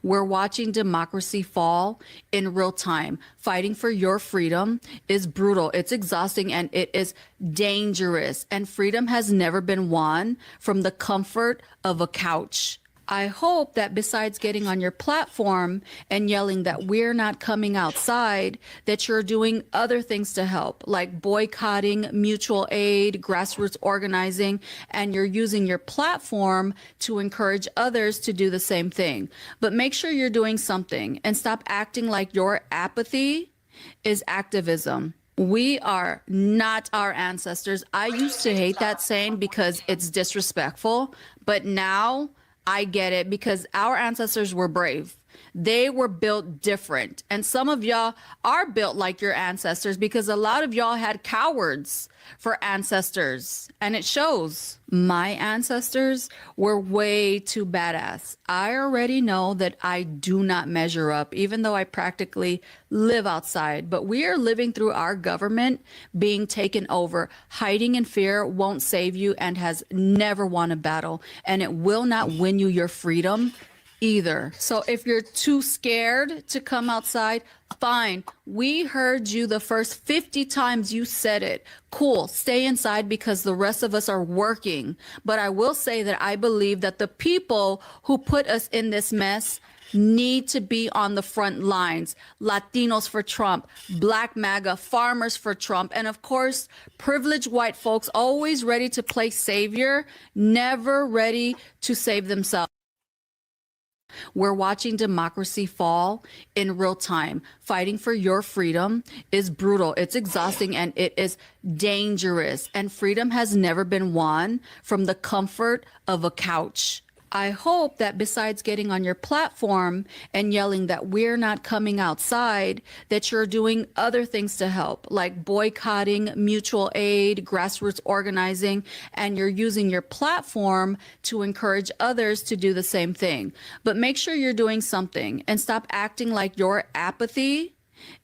We're watching democracy fall in real time. Fighting for your freedom is brutal, it's exhausting, and it is dangerous. And freedom has never been won from the comfort of a couch. I hope that besides getting on your platform and yelling that we're not coming outside, that you're doing other things to help, like boycotting, mutual aid, grassroots organizing, and you're using your platform to encourage others to do the same thing. But make sure you're doing something and stop acting like your apathy is activism. We are not our ancestors. I used to hate that saying because it's disrespectful, but now I get it because our ancestors were brave. They were built different. And some of y'all are built like your ancestors because a lot of y'all had cowards for ancestors. And it shows. My ancestors were way too badass. I already know that I do not measure up, even though I practically live outside. But we are living through our government being taken over. Hiding in fear won't save you and has never won a battle. And it will not win you your freedom either. So if you're too scared to come outside, fine. We heard you the first 50 times you said it. Cool. Stay inside because the rest of us are working. But I will say that I believe that the people who put us in this mess need to be on the front lines. Latinos for Trump, Black MAGA, farmers for Trump, and of course, privileged white folks always ready to play savior, never ready to save themselves. We're watching democracy fall in real time. Fighting for your freedom is brutal, it's exhausting, and it is dangerous. And freedom has never been won from the comfort of a couch. I hope that besides getting on your platform and yelling that we're not coming outside, that you're doing other things to help, like boycotting, mutual aid, grassroots organizing, and you're using your platform to encourage others to do the same thing. But make sure you're doing something and stop acting like your apathy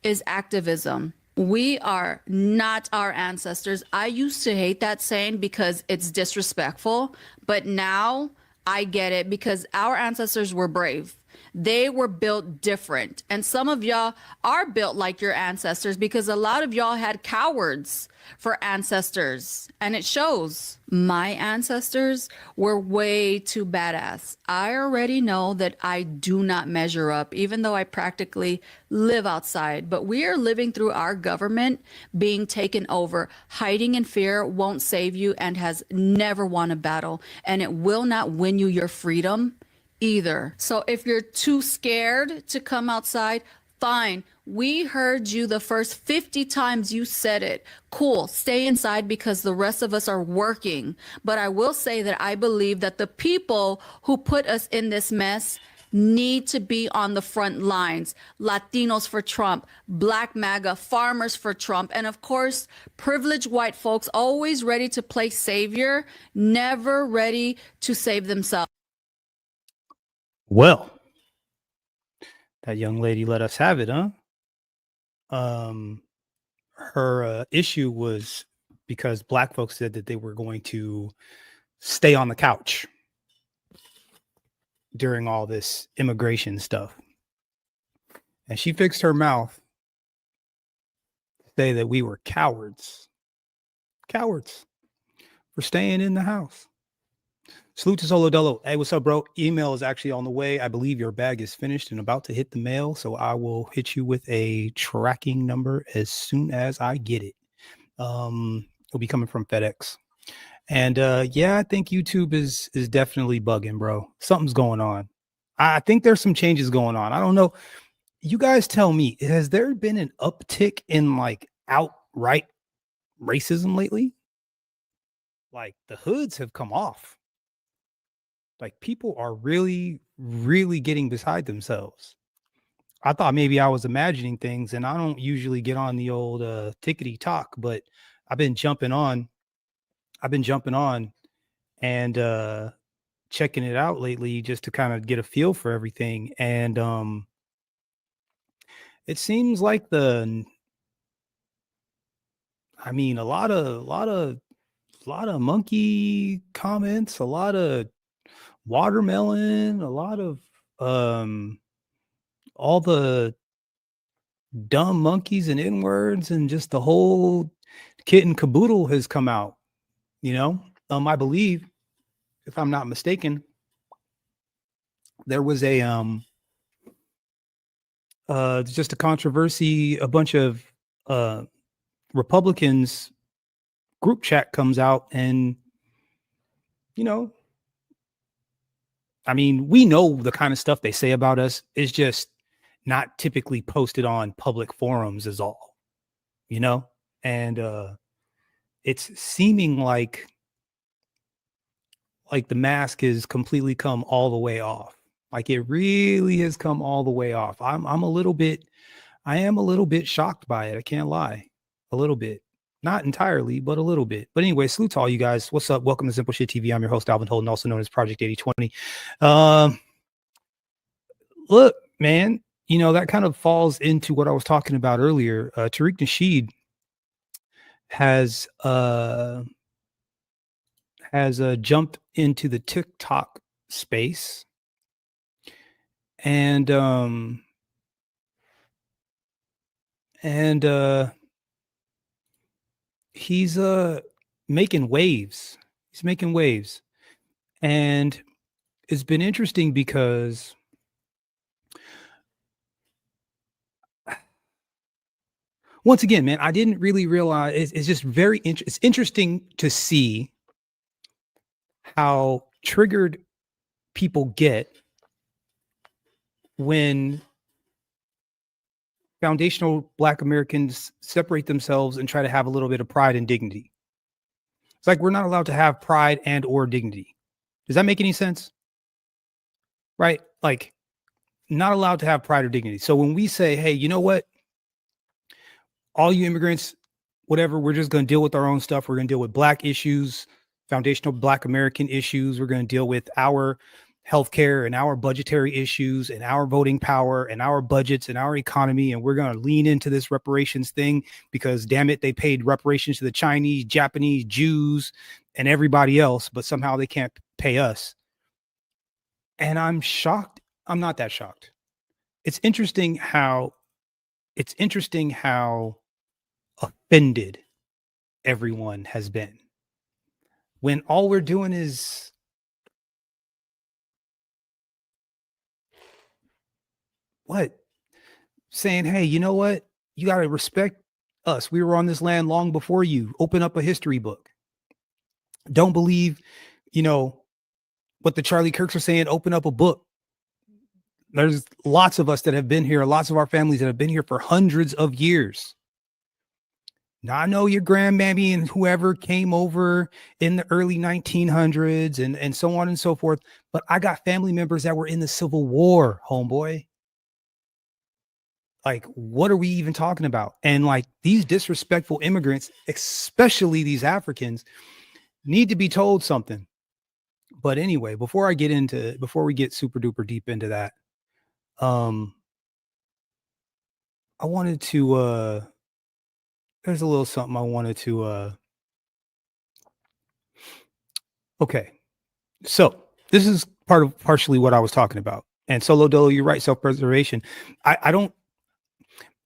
is activism. We are not our ancestors. I used to hate that saying because it's disrespectful, but now I get it because our ancestors were brave. They were built different. And some of y'all are built like your ancestors because a lot of y'all had cowards for ancestors. And it shows. My ancestors were way too badass. I already know that I do not measure up, even though I practically live outside. But we are living through our government being taken over. Hiding in fear won't save you and has never won a battle. And it will not win you your freedom either. So if you're too scared to come outside, fine. We heard you the first 50 times you said it. Cool. Stay inside because the rest of us are working. But I will say that I believe that the people who put us in this mess need to be on the front lines. Latinos for Trump, Black MAGA, farmers for Trump, and of course, privileged white folks always ready to play savior, never ready to save themselves. Well, that young lady let us have it, huh? Her issue was because Black folks said that they were going to stay on the couch during all this immigration stuff. And she fixed her mouth to say that we were cowards for staying in the house. Salute to Solo Dolo. Hey, what's up, bro? Email is actually on the way. I believe your bag is finished and about to hit the mail. So I will hit you with a tracking number as soon as I get it. It'll be coming from FedEx. And yeah, I think YouTube is definitely bugging, bro. Something's going on. I think there's some changes going on. I don't know. You guys tell me, has there been an uptick in like outright racism lately? Like the hoods have come off. Like people are really, really getting beside themselves. I thought maybe I was imagining things, and I don't usually get on the old tickety talk, but I've been jumping on and checking it out lately just to kind of get a feel for everything. And it seems like a lot of monkey comments, a lot of watermelon, a lot of all the dumb monkeys and N-words and just the whole kit and caboodle has come out, you know? I believe, if I'm not mistaken, there was a just a controversy, a bunch of uh Republicans group chat comes out and, you know, I mean, we know the kind of stuff they say about us is just not typically posted on public forums is all, you know? And it's seeming like the mask has completely come all the way off. Like it really has come all the way off. I am a little bit shocked by it. I can't lie. A little bit. Not entirely, but a little bit. But anyway, salute to all you guys. What's up? Welcome to Simple Shit TV. I'm your host, Alvin Holden, also known as Project 8020. Um, Look, man, you know, that kind of falls into what I was talking about earlier. TARIQ Nasheed has jumped into the TikTok space, and and he's making waves. He's making waves. And it's been interesting because once again, man, I didn't really realize it's just it's interesting to see how triggered people get when foundational Black Americans separate themselves and try to have a little bit of pride and dignity. It's like we're not allowed to have pride and or dignity. Does that make any sense? Right? Like not allowed to have pride or dignity. So when we say, hey, you know what? All you immigrants, whatever, we're just going to deal with our own stuff. We're going to deal with Black issues, foundational Black American issues. We're going to deal with our healthcare and our budgetary issues and our voting power and our budgets and our economy. And we're going to lean into this reparations thing because, damn it, they paid reparations to the Chinese, Japanese, Jews, and everybody else, but somehow they can't pay us. And I'm shocked. I'm not that shocked. It's interesting how offended everyone has been when all we're doing is what? Saying, hey, you know what? You got to respect us. We were on this land long before you. Open up a history book. Don't believe, you know, what the Charlie Kirks are saying. Open up a book. There's lots of us that have been here, lots of our families that have been here for hundreds of years. Now, I know your grandmammy and whoever came over in the early 1900s and so on and so forth, but I got family members that were in the Civil War, homeboy. Like, what are we even talking about? And like these disrespectful immigrants, especially these Africans, need to be told something. But anyway, before we get super duper deep into that, I wanted to there's a little something I wanted to okay. So this is partially what I was talking about. And Solo Dolo, you're right, self-preservation. I'm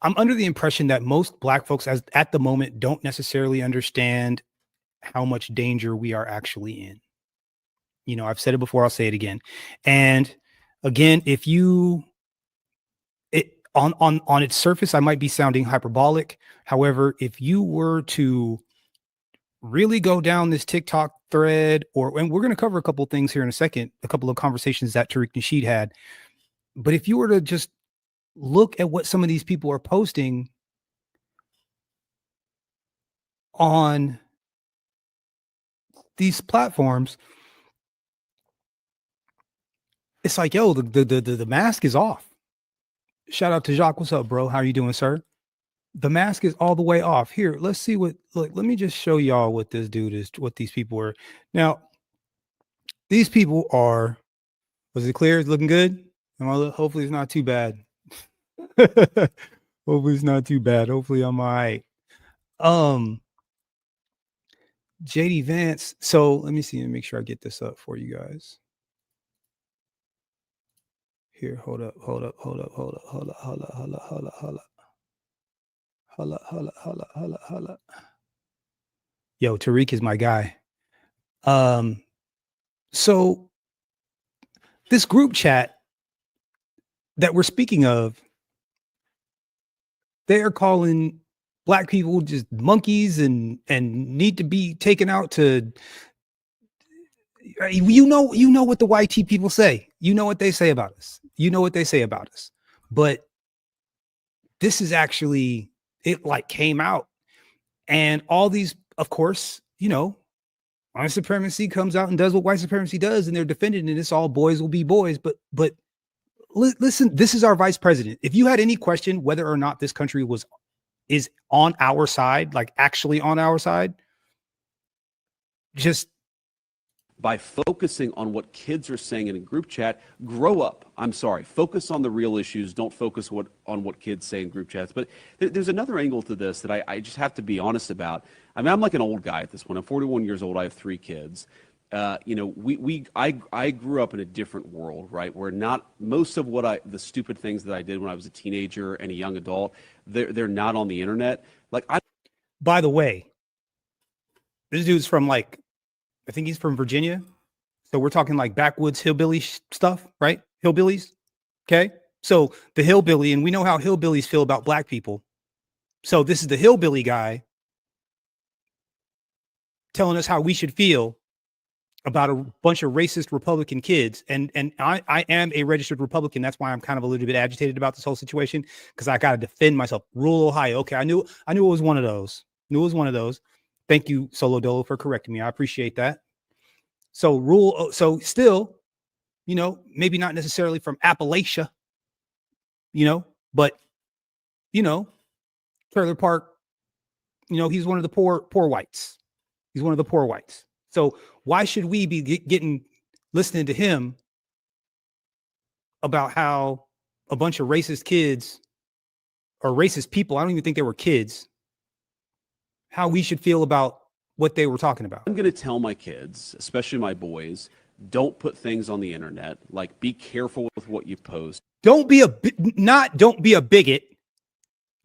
under the impression that most Black folks at the moment don't necessarily understand how much danger we are actually in. You know, I've said it before, I'll say it again. And again, if you on its surface, I might be sounding hyperbolic. However, if you were to really go down this TikTok thread, and we're going to cover a couple of things here in a second, a couple of conversations that TARIQ Nasheed had. But if you were to just look at what some of these people are posting on these platforms, it's like, yo, the mask is off. Shout out to Jacques. What's up, bro? How are you doing, sir? The mask is all the way off. Here, let's see let me just show y'all what this dude is, what these people are. Now, these people are, was it clear? It's looking good? Hopefully it's not too bad. Hopefully it's not too bad. Hopefully I'm all right. JD Vance. So let me see and make sure I get this up for you guys. Here, hold up. Yo, TARIQ is my guy. So this group chat that we're speaking of, they are calling black people just monkeys and need to be taken out to, you know what the YT people say. You know what they say about us. But this is actually, it like came out, and all these, of course, white supremacy comes out and does what white supremacy does, and they're defending it. It's all boys will be boys. But listen, this is our vice president. If you had any question whether or not this country is on our side, like actually on our side, just by focusing on what kids are saying in a group chat, grow up. I'm sorry, focus on the real issues. Don't focus on what kids say in group chats. But there's another angle to this that I just have to be honest about. I mean, I'm like an old guy at this point. I'm 41 years old. I have 3 kids. I grew up in a different world, right? Where not most of the stupid things that I did when I was a teenager and a young adult, they're not on the internet. By the way, this dude's from I think he's from Virginia. So we're talking like backwoods hillbilly stuff, right? Hillbillies. Okay. So the hillbilly, and we know how hillbillies feel about black people. So this is the hillbilly guy telling us how we should feel about a bunch of racist Republican kids. And I am a registered Republican. That's why I'm kind of a little bit agitated about this whole situation, because I got to defend myself. Rural Ohio. Okay. I knew it was one of those. Thank you, Solo Dolo, for correcting me. I appreciate that. So still, maybe not necessarily from Appalachia, but, Trailer Park, he's one of the poor whites. He's one of the poor whites. So why should we be listening to him about how a bunch of racist kids or racist people, I don't even think they were kids, how we should feel about what they were talking about? I'm going to tell my kids, especially my boys, don't put things on the internet. Like, be careful with what you post. Don't be a bigot.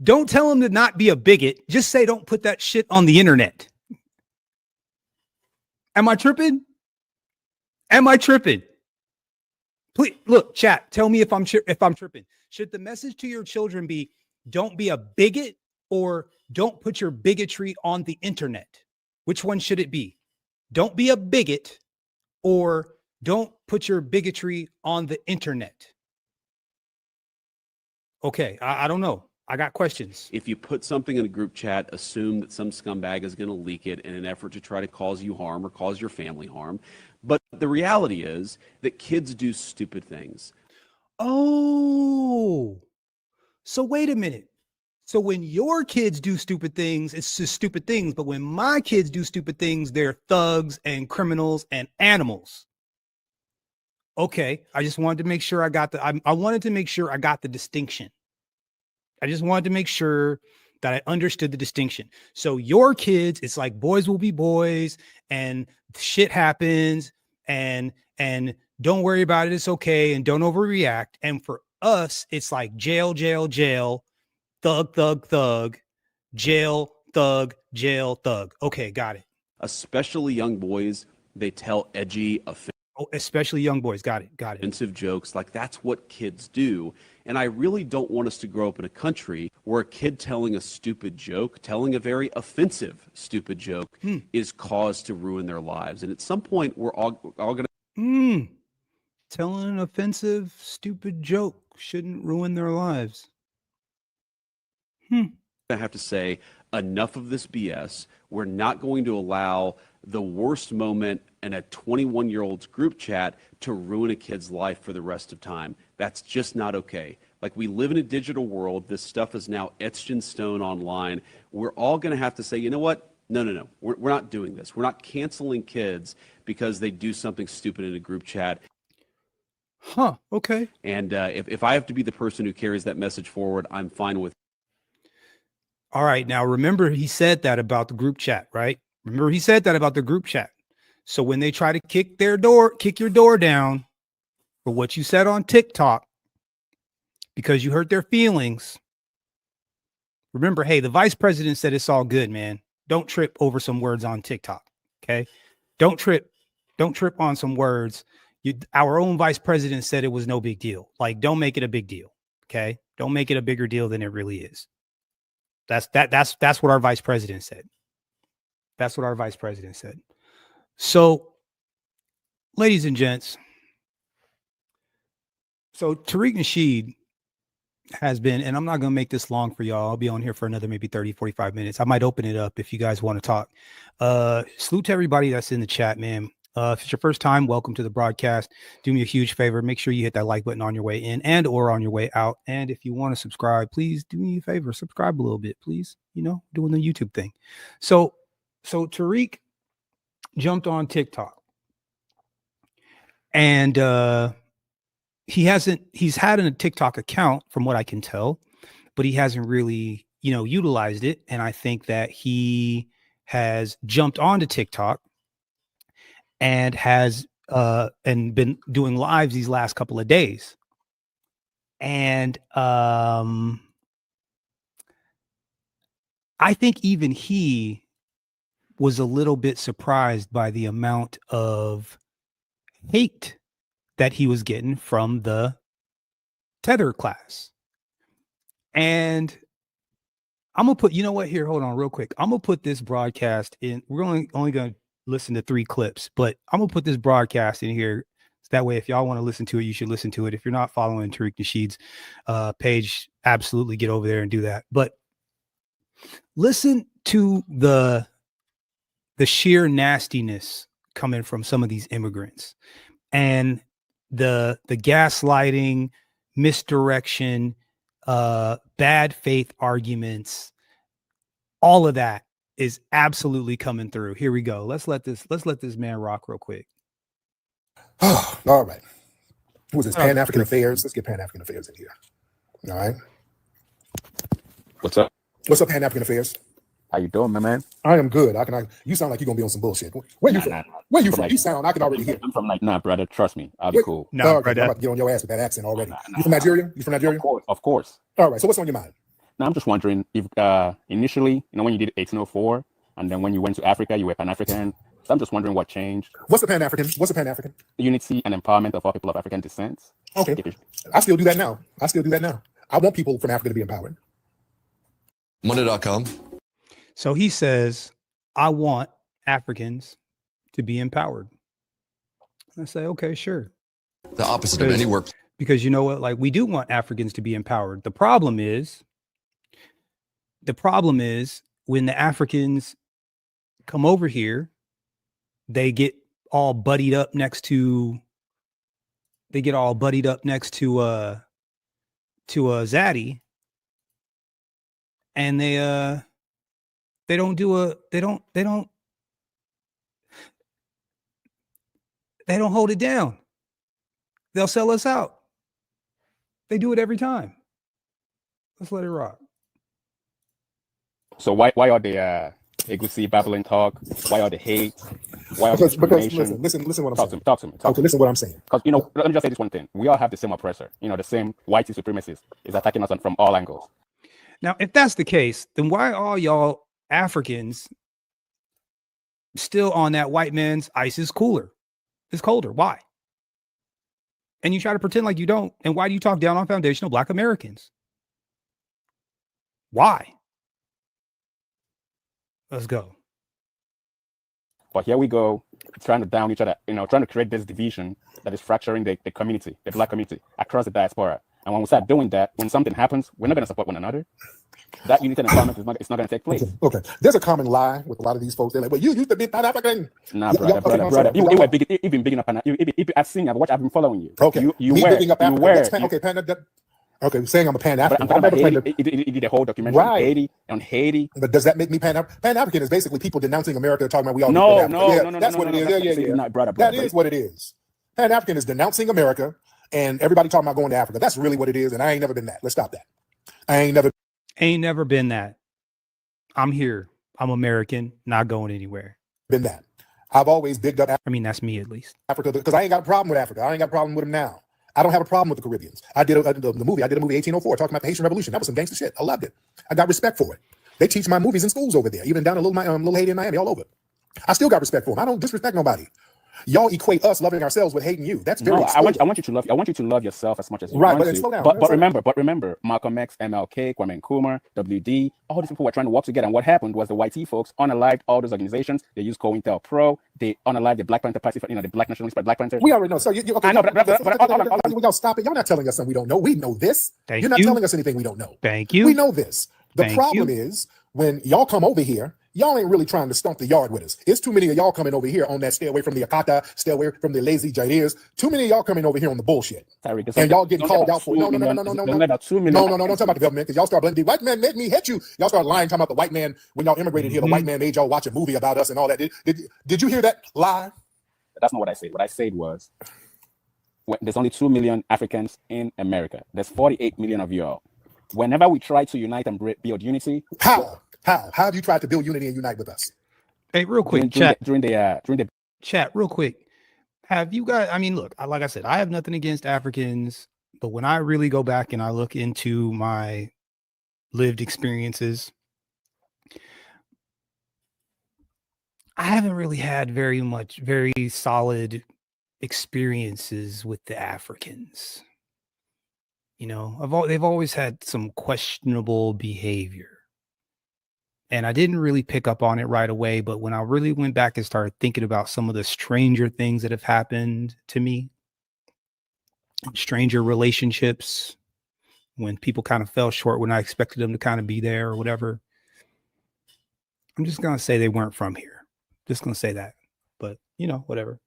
Don't tell them to not be a bigot. Just say, don't put that shit on the internet. Am I tripping? Please look, chat. Tell me if I'm tripping. Should the message to your children be, don't be a bigot, or don't put your bigotry on the internet? Which one should it be? Don't be a bigot, or don't put your bigotry on the internet? Okay, I don't know. I got questions. If you put something in a group chat, assume that some scumbag is going to leak it in an effort to try to cause you harm or cause your family harm. But the reality is that kids do stupid things. Oh, so wait a minute. So when your kids do stupid things, it's just stupid things. But when my kids do stupid things, they're thugs and criminals and animals. Okay, I just wanted to make sure I wanted to make sure I got the distinction. I just wanted to make sure that I understood the distinction. So your kids, it's like boys will be boys, and shit happens, and don't worry about it. It's okay, and don't overreact. And for us, it's like jail, jail, jail, thug, thug, thug, jail, thug, jail, thug. Okay, got it. Especially young boys, they tell edgy, especially young boys. Got it. offensive jokes. Like, that's what kids do. And I really don't want us to grow up in a country where a kid telling a stupid joke, telling a very offensive stupid joke, is cause to ruin their lives. And at some point, we're all going to... Telling an offensive, stupid joke shouldn't ruin their lives. I have to say, enough of this BS. We're not going to allow the worst moment in a 21-year-old's group chat to ruin a kid's life for the rest of time. That's just not okay. Like, we live in a digital world. This stuff is now etched in stone online. We're all going to have to say, you know what? No. We're not doing this. We're not canceling kids because they do something stupid in a group chat. Okay. And if I have to be the person who carries that message forward, I'm fine with it. All right. Now, remember, he said that about the group chat, right? So when they try to kick your door down for what you said on TikTok, because you hurt their feelings. Remember, hey, the vice president said it's all good, man. Don't trip over some words on TikTok. Okay. Don't trip on some words. Our own vice president said it was no big deal. Like, don't make it a big deal. Okay. Don't make it a bigger deal than it really is. That's what our vice president said. That's what our vice president said. So, ladies and gents, so TARIQ Nasheed has been, and I'm not going to make this long for y'all. I'll be on here for another maybe 30, 45 minutes. I might open it up if you guys want to talk. Salute to everybody that's in the chat, man. If it's your first time, welcome to the broadcast. Do me a huge favor. Make sure you hit that like button on your way in and or on your way out. And if you want to subscribe, please do me a favor. Subscribe a little bit, please. You know, doing the YouTube thing. So TARIQ jumped on TikTok. And he's had a TikTok account from what I can tell, but he hasn't really, utilized it. And I think that he has jumped onto TikTok and has and been doing lives these last couple of days. And I think even he was a little bit surprised by the amount of hate that he was getting from the tether class. And I'm gonna put, you know what, here, hold on real quick. I'm gonna put this broadcast in. We're only gonna listen to 3 clips, but I'm gonna put this broadcast in here. So that way, if y'all want to listen to it, you should listen to it. If you're not following TARIQ Nasheed's page, absolutely get over there and do that. But listen to the sheer nastiness coming from some of these immigrants and the gaslighting, misdirection, bad faith arguments. All of that is absolutely coming through. Here we go. Let's let this man rock real quick. Oh, all right. Who is this? Pan-African Affairs. Let's get Pan-African Affairs in here. All right. What's up? What's up, Pan-African Affairs? How you doing, my man? I am good. You sound like you're gonna be on some bullshit. Where you from? Where you from? Like, you sound. I can already hear. I'm from nah, brother. Trust me, I'll be cool. No, okay, brother. I'm about to get on your ass with that accent already. You from Nigeria? You from Nigeria? Of course. All right. So what's on your mind? Now I'm just wondering if initially, when you did 1804, and then when you went to Africa, you were Pan-African. So I'm just wondering what changed. What's a Pan-African? What's a Pan-African? The unity and empowerment of all people of African descent. Okay. I still do that now. I want people from Africa to be empowered. Money.com. So he says, I want Africans to be empowered. I say, okay, sure. The opposite of any work. Because you know what? Like, we do want Africans to be empowered. The problem is when the Africans come over here, they get all buddied up next to Zaddy, and they don't hold it down. They'll sell us out. They do it every time. Let's let it rock. So why are the egusi babbling talk? Why are the hate? Why are Because discrimination? listen what I'm saying. Talk to me. Okay, listen what I'm saying. Because let me just say this one thing: we all have the same oppressor. The same white supremacist is attacking us from all angles. Now, if that's the case, then why are y'all Africans still on that white man's ice is cooler? It's colder. Why? And you try to pretend like you don't. And why do you talk down on foundational Black Americans? Why? Let's go. But here we go, trying to down each other, trying to create this division that is fracturing the community, the Black community across the diaspora. And when we start doing that, when something happens, we're not going to support one another. That unity and empowerment it's not going to take place. Okay. There's a common lie with a lot of these folks. They're like, well, you used to be Pan-African. Nah, brother. You were been bigging up. I've been following you. Okay. You Me were. bigging up You Africa. were. That's okay, saying I'm a Pan-African. But I'm talking about Haiti. He did a whole documentary on Haiti. But does that make me Pan-African? Is basically people denouncing America, talking about we all No. That's what it is. Yeah. That is what it is. Pan-African is denouncing America and everybody talking about going to Africa. That's really what it is, and I ain't never been that. Let's stop that. I ain't never been that. I'm here. I'm American, not going anywhere. Been that. I've always bigged up I mean, that's me at least. Africa because I ain't got a problem with Africa. I ain't got a problem with them now. I don't have a problem with the Caribbeans. I did the movie 1804 talking about the Haitian Revolution. That was some gangster shit. I loved it. I got respect for it. They teach my movies in schools over there, even down in little Haiti in Miami, all over. I still got respect for them. I don't disrespect nobody. Y'all equate us loving ourselves with hating you. That's very. No, I want you to love yourself as much as you right, want but to. slow down. But remember, Malcolm X, MLK, Kwame Nkrumah, WD, all these people were trying to work together. And what happened was the YT folks unalived all those organizations. They used COINTELPRO. They unalived the Black Panther Party, the Black Nationalist Party, Black Panther. We already know. So okay, I know, but y'all stop it. Y'all not telling us something we don't know. We know this. You're not telling us anything we don't know. Thank you. We know this. The problem is when y'all come over here, y'all ain't really trying to stomp the yard with us. It's too many of y'all coming over here on that stay away from the Akata, stay away from the lazy Jairs. Too many of y'all coming over here on the bullshit. TARIQ, and y'all getting called out for no. Don't talk about the government because y'all start blaming the white man made me hit you. Y'all start lying talking about the white man when y'all immigrated here. The white man made y'all watch a movie about us and all that. Did you hear that lie? That's not what I said. What I said was there's only 2 million Africans in America. There's 48 million of y'all. Whenever we try to unite and build unity, how have you tried to build unity and unite with us? Hey, real quick, during the chat, real quick. Have you guys? I mean, look, like I said, I have nothing against Africans, but when I really go back and I look into my lived experiences, I haven't really had very solid experiences with the Africans. You know, they've always had some questionable behavior. And I didn't really pick up on it right away. But when I really went back and started thinking about some of the stranger things that have happened to me, stranger relationships, when people kind of fell short when I expected them to kind of be there or whatever, I'm just going to say they weren't from here. Just going to say that. But, you know, whatever.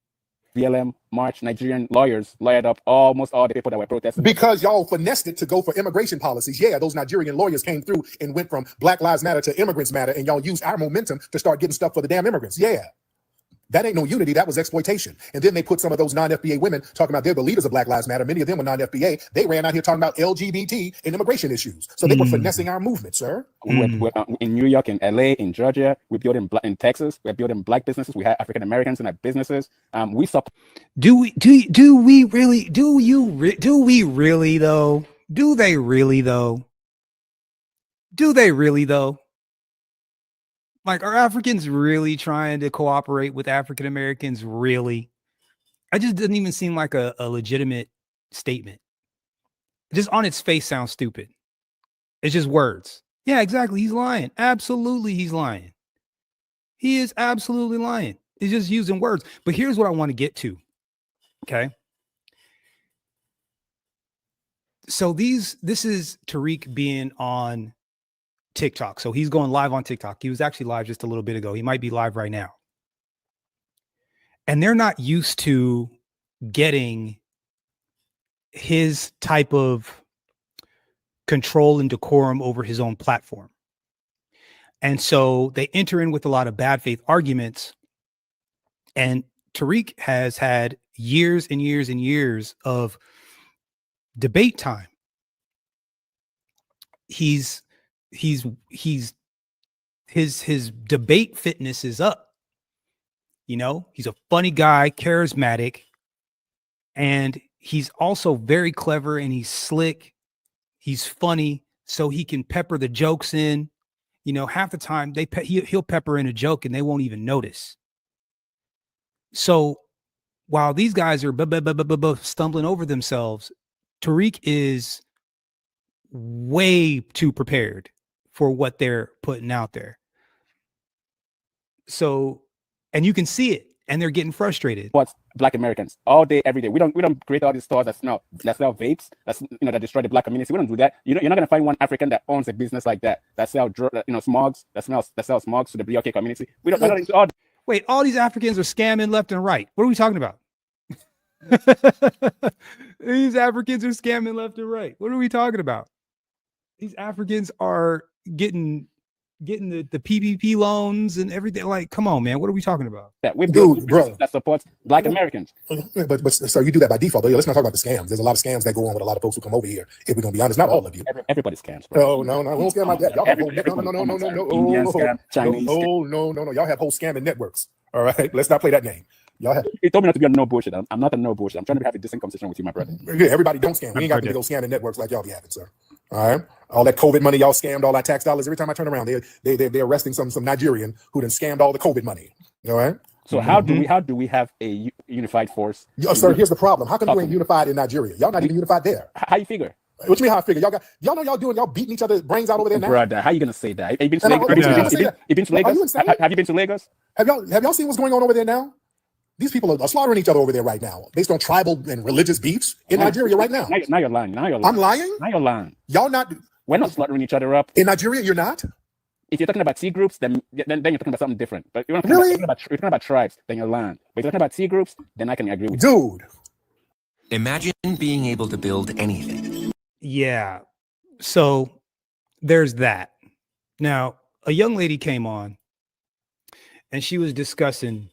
BLM March, Nigerian lawyers lawyered up almost all the people that were protesting. Because y'all finessed it to go for immigration policies. Yeah, those Nigerian lawyers came through and went from Black Lives Matter to Immigrants Matter, and y'all used our momentum to start getting stuff for the damn immigrants. Yeah. That ain't no unity. That was exploitation. And then they put some of those non-FBA women talking about they're the leaders of Black Lives Matter. Many of them were non-FBA. They ran out here talking about LGBT and immigration issues. So they were finessing our movement, sir. We're in New York, in LA, in Georgia. We're building in Texas. We're building Black businesses. We have African Americans in our businesses. We support. Do we really though? Do they really though? Like, are Africans really trying to cooperate with African Americans? Really? It just doesn't even seem like a legitimate statement. Just on its face sounds stupid. It's just words. Yeah, exactly. He's lying. Absolutely, he's lying. He is absolutely lying. He's just using words. But here's what I want to get to. Okay. So this is TARIQ being on TikTok. So he's going live on TikTok. He was actually live just a little bit ago. He might be live right now. And they're not used to getting his type of control and decorum over his own platform. And so they enter in with a lot of bad faith arguments. And TARIQ has had years and years and years of debate time. His debate fitness is up. You know, he's a funny guy, charismatic, and he's also very clever and he's slick. He's funny, so he can pepper the jokes in. You know, half the time he'll pepper in a joke and they won't even notice. So while these guys are stumbling over themselves, TARIQ is way too prepared for what they're putting out there. So, and you can see it, and they're getting frustrated. What's Black Americans all day, every day? We don't create all these stores that sell vapes, that destroy the Black community. We don't do that. You're not gonna find one African that owns a business like that sells smogs, that sells smogs to the BLK community. We don't all. Wait, all these Africans are scamming left and right. What are we talking about? These Africans are scamming left and right. What are we talking about? These Africans are getting the PPP loans and everything. Like, come on, man. What are we talking about? We build that supports Black Americans. But so you do that by default, though. Let's not talk about the scams. There's a lot of scams that go on with a lot of folks who come over here. If we're gonna be honest, not all of you. Everybody scams. Bro. No, we don't scam like that. Y'all have Indian scam, Chinese. No. Y'all have whole scamming networks. All right, let's not play that game. Y'all have. He told me not to be a no bullshit. I'm not a no bullshit. I'm trying to have a decent conversation with you, my brother. Yeah, everybody don't scam. We ain't got to go scamming networks like y'all be having, sir. All right. All that COVID money y'all scammed, all that tax dollars. Every time I turn around, they're arresting some Nigerian who done scammed all the COVID money. All right. So how do we have a unified force? Sir, here's the problem. How come you ain't unified in Nigeria? Y'all not even unified there. How you figure? What you mean how I figure? Y'all know y'all beating each other's brains out over there now. Brother, how you gonna say that? Have you been to And Lagos? You been to Are you Lagos? insane? Have you been to Lagos? Have y'all seen what's going on over there now? These people are slaughtering each other over there right now, based on tribal and religious beefs in Nigeria right now. Now you're lying. I'm lying? Now you're lying. Y'all not We're not slaughtering each other up. in Nigeria? You're not? If you're talking about T groups, then you're talking about something different. But you're Really? talking about tribes, then you're lying. But if you're talking about T groups, then I can agree with you. Dude. Imagine being able to build anything. Yeah. So there's that. Now, a young lady came on and she was discussing,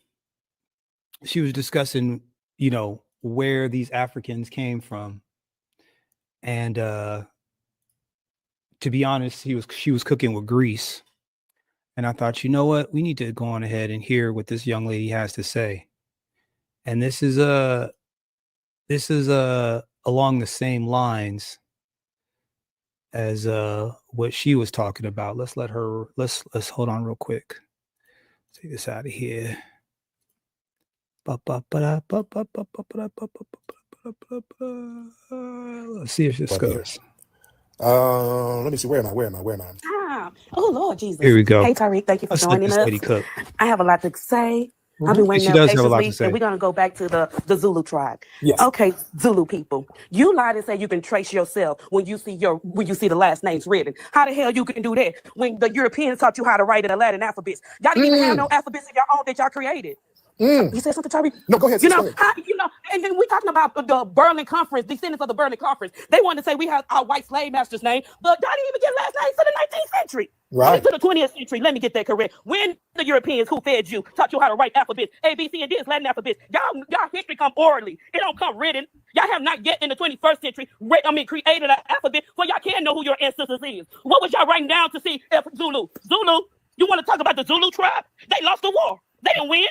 you know, where these Africans came from. And to be honest, she was cooking with grease. And I thought, you know what? We need to go on ahead and hear what this young lady has to say. And this is along the same lines as what she was talking about. Let's hold on real quick. Take this out of here. Let's see if this goes. Let me see. Where am I? Oh, Lord Jesus. Here we go. Hey, TARIQ, thank you for joining us. I have a lot to say. I've been waiting there patiently, and we're going to go back to the Zulu tribe. Yes. Okay, Zulu people, you lied and say you can trace yourself when you see the last names written. How the hell you can do that when the Europeans taught you how to write in the Latin alphabets? Y'all didn't even have no alphabets of your own that y'all created. You said something, TARIQ? No, go ahead. You know, and then we're talking about the Berlin Conference, descendants of the Berlin Conference. They wanted to say we have our white slave master's name, but y'all didn't even get last names to the 19th century. Right. To the 20th century. Let me get that correct. When the Europeans who fed you taught you how to write alphabets, A, B, C, and D is Latin alphabets. Y'all history come orally. It don't come written. Y'all have not yet in the 21st century created an alphabet where y'all can know who your ancestors is. What was y'all writing down to see if Zulu? Zulu, you want to talk about the Zulu tribe? They lost the war. They didn't win.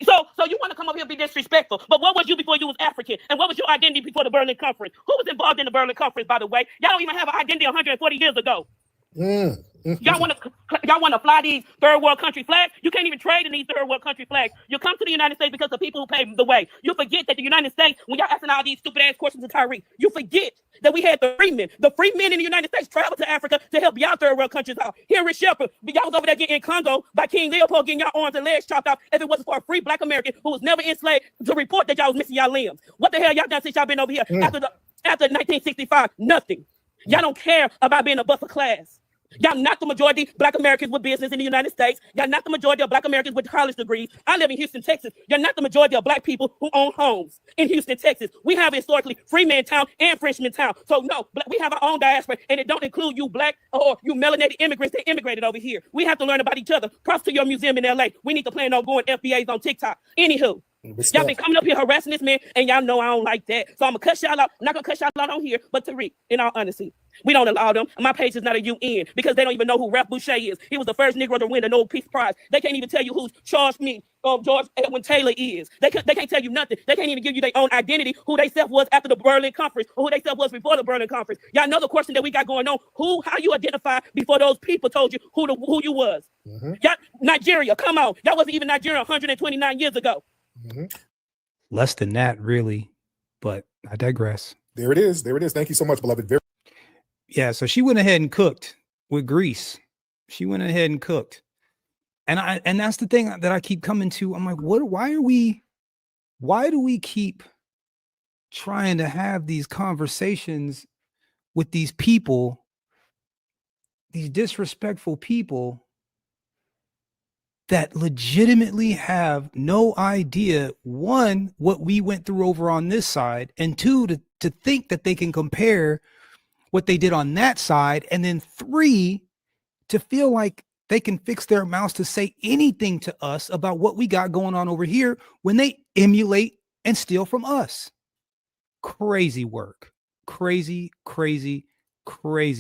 So you want to come up here and be disrespectful. But what was you before you was African? And what was your identity before the Berlin Conference? Who was involved in the Berlin Conference, by the way? Y'all don't even have an identity 140 years ago. Y'all want to fly these third world country flags? You can't even trade in these third world country flags. You come to the United States because of people who paved the way. You forget that the United States, when y'all asking all these stupid ass questions to TARIQ, you forget that we had the free men. The free men in the United States traveled to Africa to help y'all third world countries out. Here in Shepherd, y'all was over there getting in Congo by King Leopold, getting y'all arms and legs chopped off if it wasn't for a free black American who was never enslaved to report that y'all was missing y'all limbs. What the hell y'all done since y'all been over here after 1965? Nothing. Y'all don't care about being a buffer class. Y'all not the majority black Americans with business in the United States. Y'all not the majority of black Americans with college degrees. I live in Houston, Texas. You're not the majority of black people who own homes in Houston, Texas. We have historically Freeman Town and Frenchman Town. So no, we have our own diaspora, and it don't include you black or you melanated immigrants that immigrated over here. We have to learn about each other. Props to your museum in LA. We need to plan on going FBAs on TikTok. Anywho. Y'all been coming up here harassing this man, and y'all know I don't like that. So I'm gonna cuss y'all out. I'm not gonna cuss y'all out on here, but TARIQ, in all honesty, we don't allow them. My page is not a UN because they don't even know who Ralph Boucher is. He was the first Negro to win a Nobel Peace Prize. They can't even tell you who George Edwin Taylor is. They can't tell you nothing. They can't even give you their own identity, who they self was after the Berlin Conference, or who they self was before the Berlin Conference. Y'all know the question that we got going on. How you identify before those people told you who you was? Y'all, Nigeria, come on. Y'all wasn't even Nigeria 129 years ago. Less than that, really, but I digress. There it is. Thank you so much, beloved. Yeah, so she went ahead and cooked with grease. She went ahead and cooked. And that's the thing that I keep coming to. I'm like, why do we keep trying to have these conversations with these people, these disrespectful people that legitimately have no idea, one, what we went through over on this side, and two, to think that they can compare what they did on that side, and then three, to feel like they can fix their mouths to say anything to us about what we got going on over here when they emulate and steal from us. Crazy work. Crazy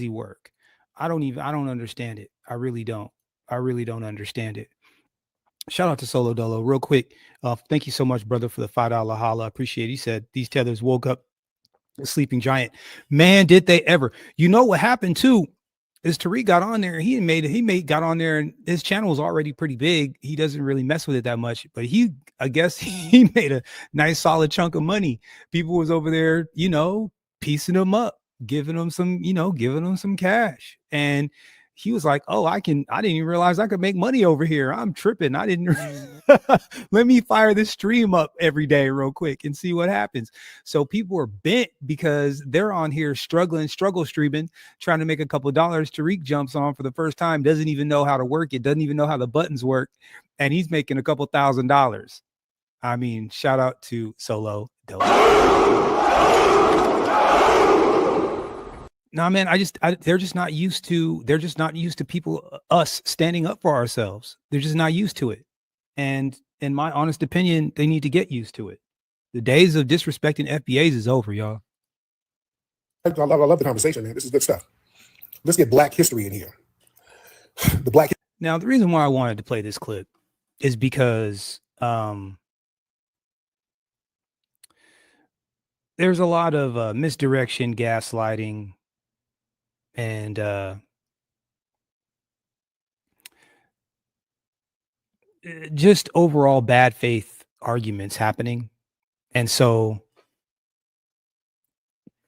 work. I don't understand it. I really don't understand it. Shout out to Solo Dolo real quick. Thank you so much, brother, for the $5 holla. I appreciate it. He said these tethers woke up a sleeping giant. Man, did they ever. You know what happened too is TARIQ got on there. Got on there, and his channel was already pretty big. He doesn't really mess with it that much, but I guess he made a nice solid chunk of money. People was over there, piecing him up, giving him some cash. And he was like, oh, I didn't even realize I could make money over here. I'm tripping. I didn't let me fire this stream up every day real quick and see what happens. So people are bent because they're on here struggle streaming, trying to make a couple of dollars. TARIQ jumps on for the first time, doesn't even know how to work it, doesn't even know how the buttons work, and he's making a couple $1,000s. I mean, shout out to Solo Dolo. No, man, they're just not used to people, us standing up for ourselves. They're just not used to it. And in my honest opinion, they need to get used to it. The days of disrespecting FBAs is over, y'all. I love the conversation, man. This is good stuff. Let's get Black history in here. Now, the reason why I wanted to play this clip is because there's a lot of misdirection, gaslighting, and just overall bad faith arguments happening. And so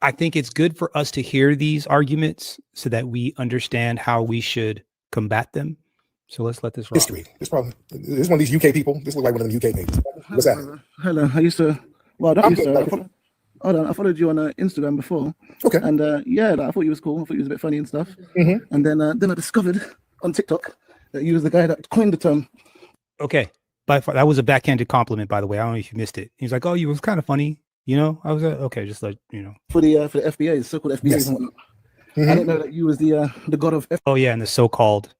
I think it's good for us to hear these arguments so that we understand how we should combat them. So let's let this rock. History. This one of these UK people. This looks like one of them UK names. What's that? Hello. I used to. Well, I followed you on Instagram before. Okay. And I thought you was cool. I thought you was a bit funny and stuff. Mm-hmm. And then I discovered on TikTok that you was the guy that coined the term. Okay. By far, that was a backhanded compliment, by the way. I don't know if you missed it. He was like, "Oh, you was kind of funny." I was okay. Just like for the FBAs, so-called FBAs. Yes. And whatnot. Mm-hmm. I didn't know that you was the god of. Oh yeah, and the so-called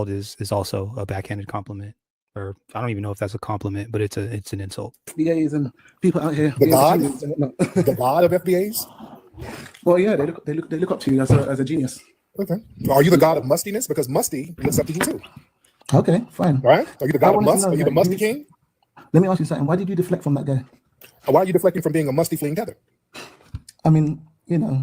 is also a backhanded compliment, or I don't even know if that's a compliment, but it's an insult. FBAs and people out here. The god of FBAs. Well, yeah, they look up to you as a genius. Okay. Are you the god of mustiness? Because Musty looks up to you too. Okay, fine. All right. Are you the god of must? Are you the musty king? Let me ask you something. Why did you deflect from that guy? Why are you deflecting from being a musty fleeing tether? I mean,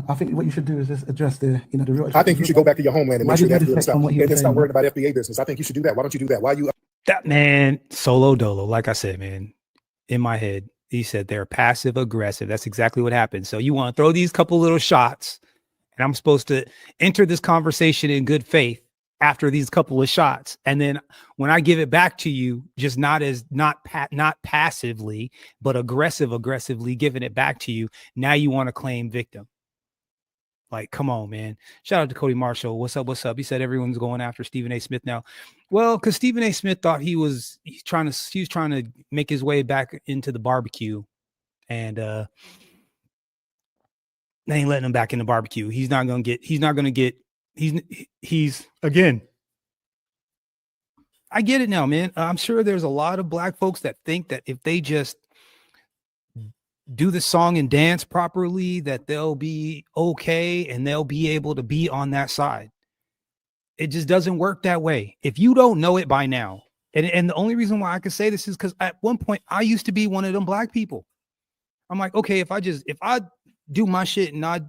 I think what you should do is just address the real. I think you should go back to your homeland and make sure that's good stuff, and then start saying, worrying about FBA business. I think you should do that. Why don't you do that? Why you? That man, Solo Dolo, like I said, man, in my head, he said they're passive aggressive. That's exactly what happened. So you want to throw these couple little shots, and I'm supposed to enter this conversation in good faith after these couple of shots, and then when I give it back to you, just not passively, but aggressively giving it back to you. Now you want to claim victim. Like, come on, man. Shout out to Cody Marshall. What's up? He said everyone's going after Stephen A. Smith now. Well, because Stephen A. Smith thought he was trying to make his way back into the barbecue, and they ain't letting him back in the barbecue. He's again. I get it now, man. I'm sure there's a lot of black folks that think that if they just do the song and dance properly, that they'll be okay and they'll be able to be on that side. It just doesn't work that way. If you don't know it by now, and the only reason why I can say this is because at one point I used to be one of them black people. I'm like, okay, if I do my shit and I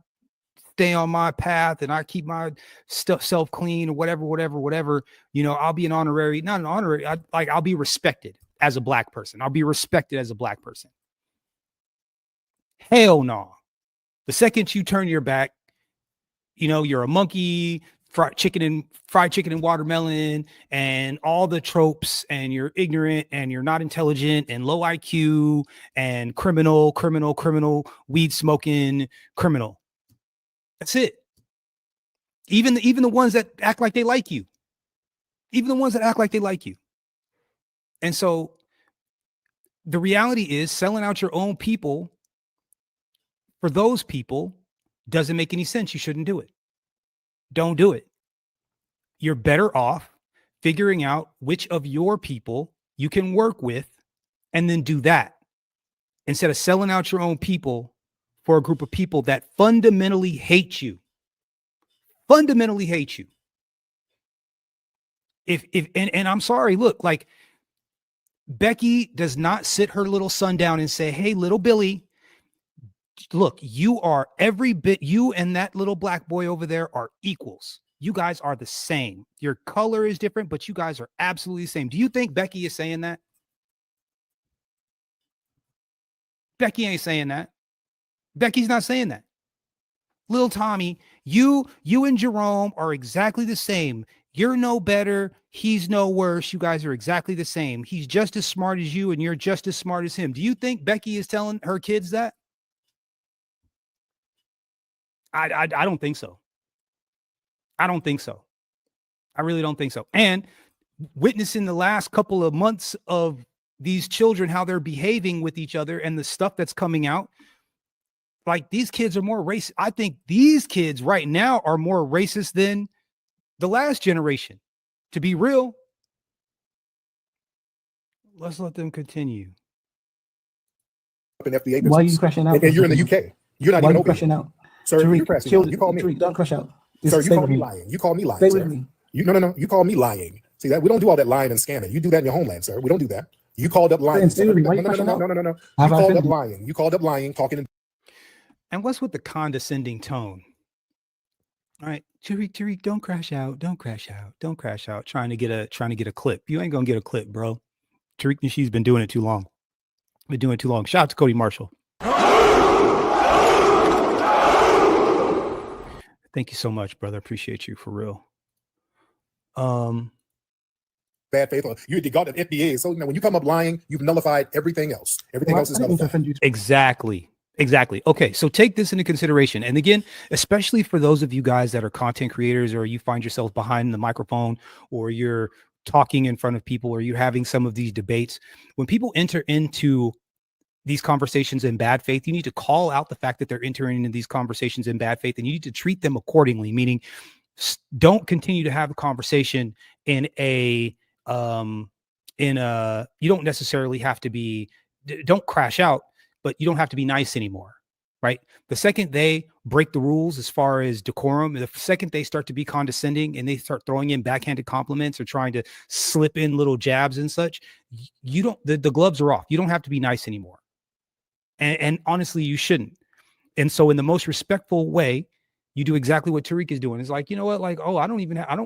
stay on my path and I keep my self clean or whatever, I'll be I'll be respected as a black person. I'll be respected as a black person. Hell no. The second you turn your back, you're a monkey, fried chicken and watermelon and all the tropes, and you're ignorant and you're not intelligent and low IQ and criminal, weed smoking criminal. That's it. Even the ones that act like they like you. And so the reality is selling out your own people for those people doesn't make any sense. You shouldn't do it. Don't do it. You're better off figuring out which of your people you can work with and then do that instead of selling out your own people for a group of people that fundamentally hate you. If I'm sorry, look, like Becky does not sit her little son down and say, hey, little Billy, look, you are every bit, you and that little black boy over there are equals. You guys are the same. Your color is different, but you guys are absolutely the same. Do you think Becky is saying that? Becky ain't saying that. Becky's not saying that. Little Tommy, you and Jerome are exactly the same. You're no better. He's no worse. You guys are exactly the same. He's just as smart as you, and you're just as smart as him. Do you think Becky is telling her kids that? I don't think so. I don't think so. I really don't think so. And witnessing the last couple of months of these children, how they're behaving with each other and the stuff that's coming out, like these kids are more racist. I think these kids right now are more racist than the last generation. To be real, let's let them continue. In FDA Why are you business. crashing out? And you're in the UK. You're not Why are even you open. crashing out? Sir, Tariq, you're crashing chill, out. You call me. Tariq, don't crash out. Sir, you Stay call with me me. lying. You call me lying, Stay sir. with me. No. You call me lying. See that? We don't do all that lying and scamming. You do that in your homeland, sir. We don't do that. You called up lying. Stay with me. Why you No. crashing out? You Have I called up offended you? lying. You called up lying, talking. And what's with the condescending tone? All right, Tariq, don't crash out. Don't crash out. Don't crash out. Trying to get a clip. You ain't gonna get a clip, bro. Tariq Nasheed's been doing it too long. Been doing it too long. Shout out to Cody Marshall. Thank you so much, brother. Appreciate you for real. Bad faith. You got an FDA. So now when you come up lying, you've nullified everything else. Everything else is I didn't nullified. offend you. Exactly. Okay, so take this into consideration. And again, especially for those of you guys that are content creators, or you find yourself behind the microphone, or you're talking in front of people, or you're having some of these debates, when people enter into these conversations in bad faith, you need to call out the fact that they're entering into these conversations in bad faith, and you need to treat them accordingly, meaning don't continue to have a conversation in a you don't necessarily have to be, don't crash out, but you don't have to be nice anymore, right? The second they break the rules as far as decorum, the second they start to be condescending and they start throwing in backhanded compliments or trying to slip in little jabs and such, you don't, the gloves are off. You don't have to be nice anymore. And honestly, you shouldn't. And so in the most respectful way, you do exactly what Tariq is doing. It's like, you know what? Like, oh,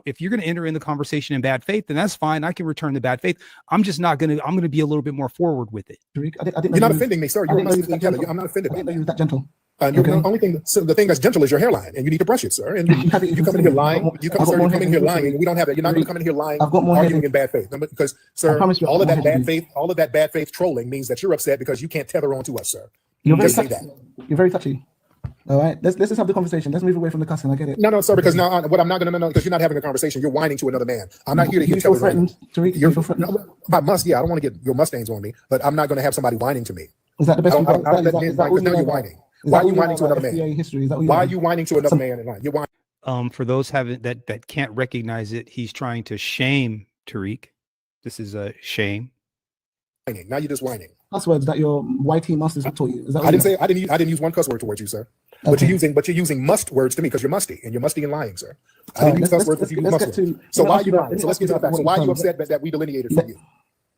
if you're going to enter in the conversation in bad faith, then that's fine. I can return the bad faith. I'm going to be a little bit more forward with it. Tariq, I didn't know You're not you- offending me, sir. I didn't know you was that I'm gentle. not offended I by didn't know that. you was that gentle. The only thing, so the thing that's gentle is your hairline, and you need to brush it, sir. And you come in here lying. You come in here lying. We don't have that. You're not going to come in here lying, I've got more hair arguing than- in bad faith. Because, sir, I promise you, all of I've that got more bad hair faith, all of that bad faith trolling means that you're upset because you can't tether on to us, sir. You're very Just say touchy. that. You're very touchy. All right, let's just have the conversation. Let's move away from the cussing. I get it. No, sir. Because now, what I'm not going to know, because you're not having a conversation. You're whining to another man. I'm not here to hear You each other. feel threatened, Tariq? You feel threatened? Yeah, I don't want to get your Mustangs on me, but I'm not going to have somebody whining to me. Is that the best? I don't let men whine, 'cause now you're whining. Why are you whining to another man? History? Is that what Why are you whining to another man? And you're whining. For those that can't recognize it, he's trying to shame Tariq. This is a shame. Now you're just whining. Cuss words that your YT masters taught you. Is that what I didn't you- say I didn't use one cuss word towards you, sir. Okay. But you're using must words to me because you're musty and you're musty and lying, sir. I didn't use let's- cuss words. let's You get- use let's must get words. to- So let me why are ask you you about- lying? let So me let's ask you get to the about facts. So what why are you you told me. upset that we delineated from you?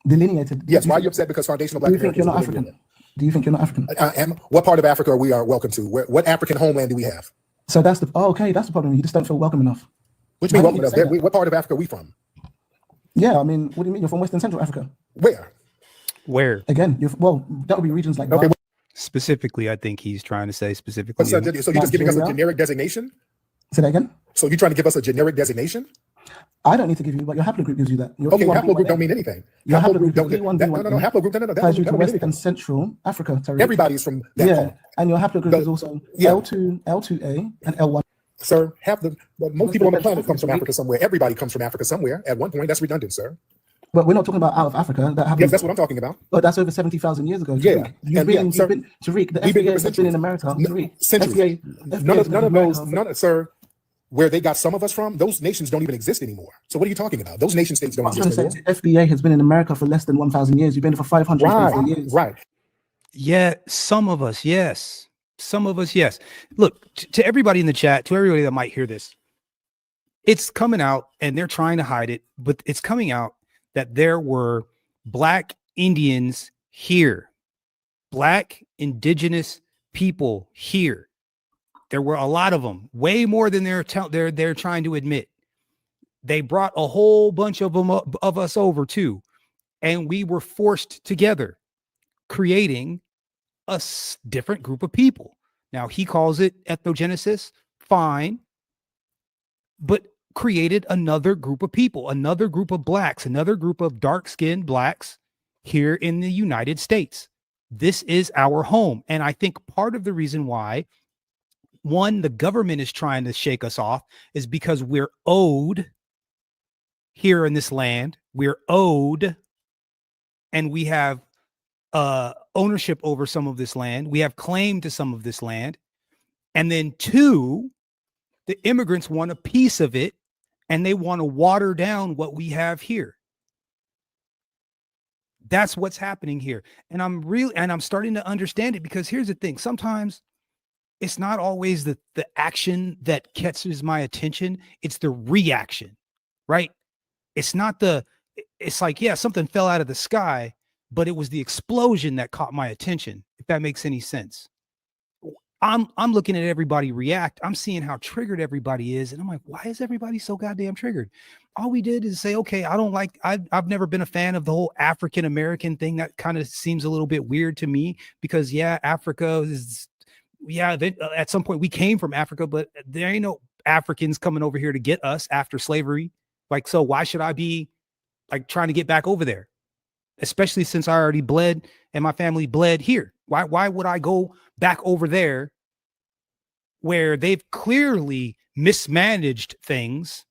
Delineated? Yes. Why are you upset because foundational black Do you think you're not Americans African? Do you think you're not African? what part of Africa we are welcome to? What African homeland do we have? So that's the okay. That's the problem. You just don't feel welcome enough. Which means Why welcome don't to you us. say that? What part of Africa are we from? Yeah, I mean, what do you mean? You're from Western Central Africa. Where? Again, that would be regions like Okay. Specifically, I think he's trying to say specifically. So you're just giving us a Nigeria? generic designation? Say that again. So you're trying to give us a generic designation? I don't need to give you, but your haplogroup gives you that. Your Okay, E1B1A. haplogroup don't mean anything. Your Haplogroup haplogroup don't is get that. No, haplogroup. No, that Ties you don't to mean Western anything. Central Africa. Tariq. Everybody's from that. Yeah, and your haplogroup is also yeah. L2A and L1. Sir, most people on the planet comes from Africa somewhere. Everybody comes from Africa somewhere. At one point, that's redundant, sir. But we're not talking about out of Africa. That happened. Yes, that's what I'm talking about. But that's over 70,000 years ago. Yeah. Tariq. You've been, Tariq, the we've been FBA here for has been centuries. in America. Tariq, Centuries. FBA None has of been in those, America. sir, where they got some of us from, those nations don't even exist anymore. So what are you talking about? Those nation states don't What I'm trying exist to anymore. say is the FBA has been in America for less than 1,000 years. You've been here for 524 years. Right. Yeah, some of us, yes. Some of us, yes. Look, to everybody in the chat, to everybody that might hear this, it's coming out and they're trying to hide it, but it's coming out that there were Black Indians here, Black indigenous people here. There were a lot of them, way more than they're trying to admit. They brought a whole bunch of us over too, and we were forced together, creating a different group of people. Now he calls it ethnogenesis, fine, but created another group of people, another group of Blacks, another group of dark-skinned Blacks here in the United States. This is our home, and I think part of the reason why, one, the government is trying to shake us off is because we're owed here in this land. We're owed, and we have ownership over some of this land. We have claim to some of this land. And then two, the immigrants want a piece of it, and they want to water down what we have here. That's what's happening here. And I'm starting to understand it, because here's the thing. Sometimes it's not always the action that catches my attention. It's the reaction, right? It's like, yeah, something fell out of the sky, but it was the explosion that caught my attention, if that makes any sense. I'm looking at everybody react. I'm seeing how triggered everybody is. And I'm like, why is everybody so goddamn triggered? All we did is say, okay, I've never been a fan of the whole African American thing. That kind of seems a little bit weird to me, because yeah, Africa is, yeah, at some point we came from Africa, but there ain't no Africans coming over here to get us after slavery. Like, so why should I be like trying to get back over there? Especially since I already bled and my family bled here. Why would I go back over there where they've clearly mismanaged things?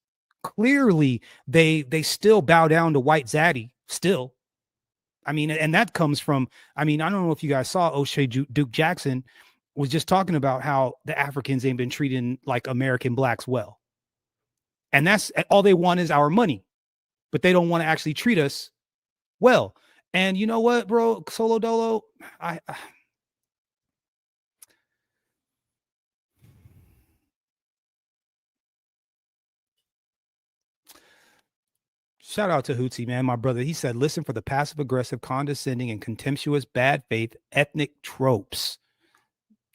Clearly they still bow down to white zaddy still. I mean, and that comes from, I mean, I don't know if you guys saw O'Shea Duke Jackson was just talking about how the Africans ain't been treating like American Blacks well. And that's all they want is our money, but they don't want to actually treat us well. And you know what, bro, Solo Dolo, I shout out to Hootsie, man, my brother. He said, listen for the passive aggressive, condescending, and contemptuous bad faith ethnic tropes.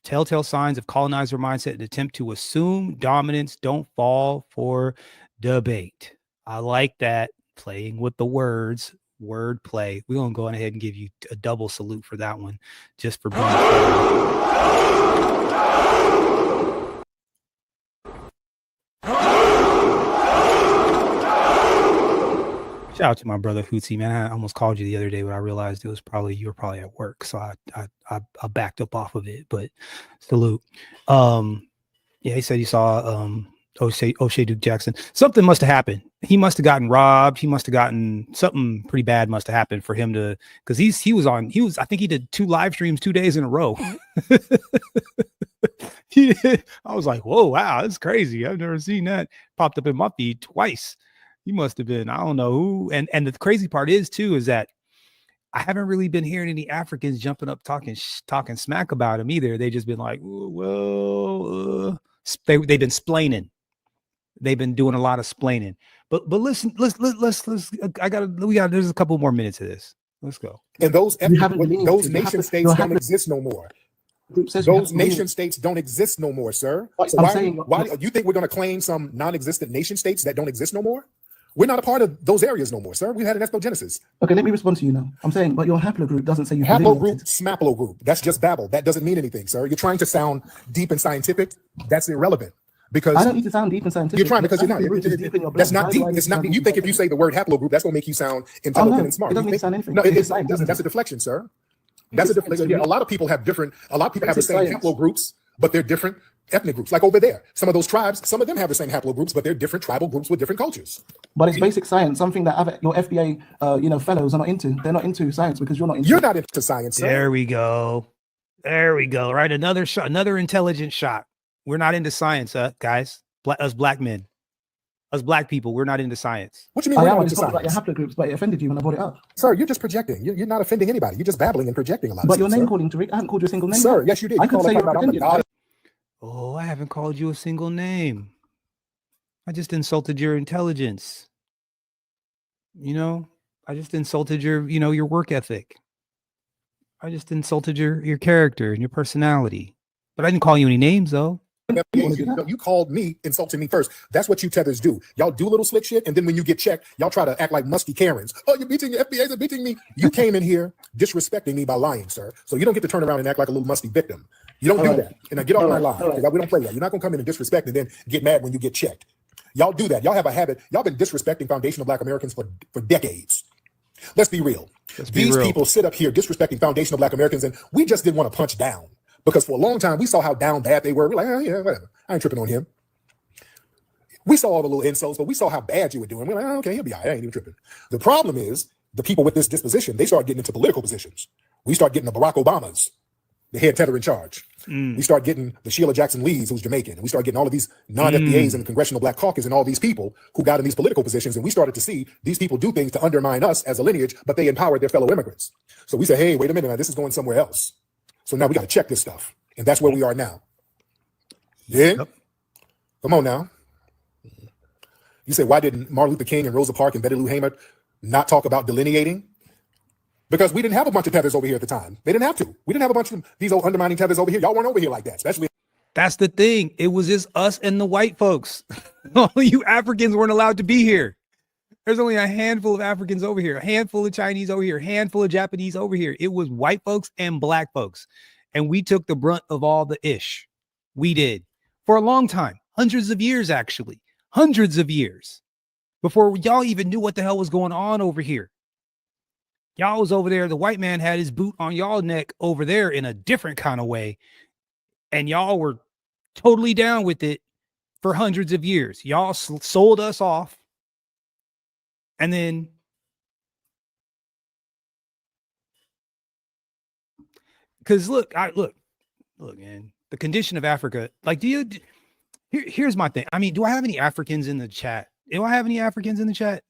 Telltale signs of colonizer mindset and attempt to assume dominance. Don't fall for debate. I like that. Playing with the words, word play. We're going to go ahead and give you a double salute for that one, just for being Shout out to my brother Hootsie, man. I almost called you the other day, but I realized you were probably at work, so I backed up off of it. But salute. Yeah, he said he saw O'Shea Duke Jackson. Something must have happened. He must have gotten robbed. He must have gotten something pretty bad must have happened for him to, because I think he did 2 live streams 2 days in a row. I was like, whoa, wow, that's crazy. I've never seen that. Popped up in my feed twice. He must have been, I don't know who. And the crazy part is that I haven't really been hearing any Africans jumping up talking smack about him either. They just been like, well, they've been splaining. They've been doing a lot of splaining. But listen, let's there's a couple more minutes of this. Let's go. And those nation states don't exist no more. Those nation states don't exist no more, sir. So why do you think we're going to claim some non-existent nation states that don't exist no more? We're not a part of those areas no more, sir. We had an ethnogenesis. Okay, let me respond to you now. I'm saying, but your haplogroup doesn't say you haplogroup, smaplogroup. That's just babble. That doesn't mean anything, sir. You're trying to sound deep and scientific. That's irrelevant. Because I don't need to sound deep and scientific. You're trying because you're not. That's not deep. It's not. You think if you say the word haplogroup, that's going to make you sound intelligent and smart. It doesn't make sound anything. No, it doesn't. That's a deflection, sir. That's a deflection. Yeah, a lot of people have different. A lot of people have the same haplogroups, but they're different ethnic groups. Like over there, some of those tribes, some of them have the same haplogroups, but they're different tribal groups with different cultures. But it's basic science, something that your FBA, fellows are not into. They're not into science because you're not into. You're not into science, sir. There we go. Right, another shot, another intelligent shot. We're not into science, guys. Us black men, us black people, we're not into science. What do you mean? I just talked about your haplogroups, but it offended you when I brought it up. Sir, you're just projecting. You're not offending anybody. You're just babbling and projecting a lot. But your name calling, TARIQ, I haven't called you a single name. Sir, yes, you did. I could say you're pretending. Oh, I haven't called you a single name. I just insulted your intelligence. I just insulted your work ethic. I just insulted your character and your personality. But I didn't call you any names though. You called me, insulting me first. That's what you tethers do. Y'all do little slick shit, and then when you get checked, y'all try to act like musky Karens. Oh, you're beating your FBA's are beating me. You came in here disrespecting me by lying, sir. So you don't get to turn around and act like a little musty victim. You don't do that. And I get off my line. Because we don't play that. You're not gonna come in and disrespect and then get mad when you get checked. Y'all do that. Y'all have a habit. Y'all been disrespecting foundational Black Americans for decades. Let's be real. These people sit up here disrespecting foundational Black Americans, and we just didn't want to punch down. Because for a long time, we saw how down bad they were. We're like, oh, yeah, whatever. I ain't tripping on him. We saw all the little insults, but we saw how bad you were doing. We're like, oh, okay, he'll be all right. I ain't even tripping. The problem is the people with this disposition, they start getting into political positions. We start getting the Barack Obamas, the head tether in charge. We start getting the Sheila Jackson Lees, who's Jamaican. And we start getting all of these non-FBAs and the Congressional Black Caucus and all these people who got in these political positions. And we started to see these people do things to undermine us as a lineage, but they empowered their fellow immigrants. So we say, hey, wait a minute, now this is going somewhere else. So now we got to check this stuff. And that's where we are now. Then, come on now. You say, why didn't Martin Luther King and Rosa Parks and Betty Lou Hamer not talk about delineating? Because we didn't have a bunch of tethers over here at the time. They didn't have to. We didn't have a bunch of these old undermining tethers over here. Y'all weren't over here like that, especially. That's the thing. It was just us and the white folks. All you Africans weren't allowed to be here. There's only a handful of Africans over here, a handful of Chinese over here, a handful of Japanese over here. It was white folks and Black folks. And we took the brunt of all the ish. We did for a long time, hundreds of years, actually, hundreds of years before y'all even knew what the hell was going on over here. Y'all was over there. The white man had his boot on y'all neck over there in a different kind of way. And y'all were totally down with it for hundreds of years. Y'all sold us off. And then because look, man, the condition of Africa, like, here's my thing. I mean, do I have any Africans in the chat? Do I have any Africans in the chat?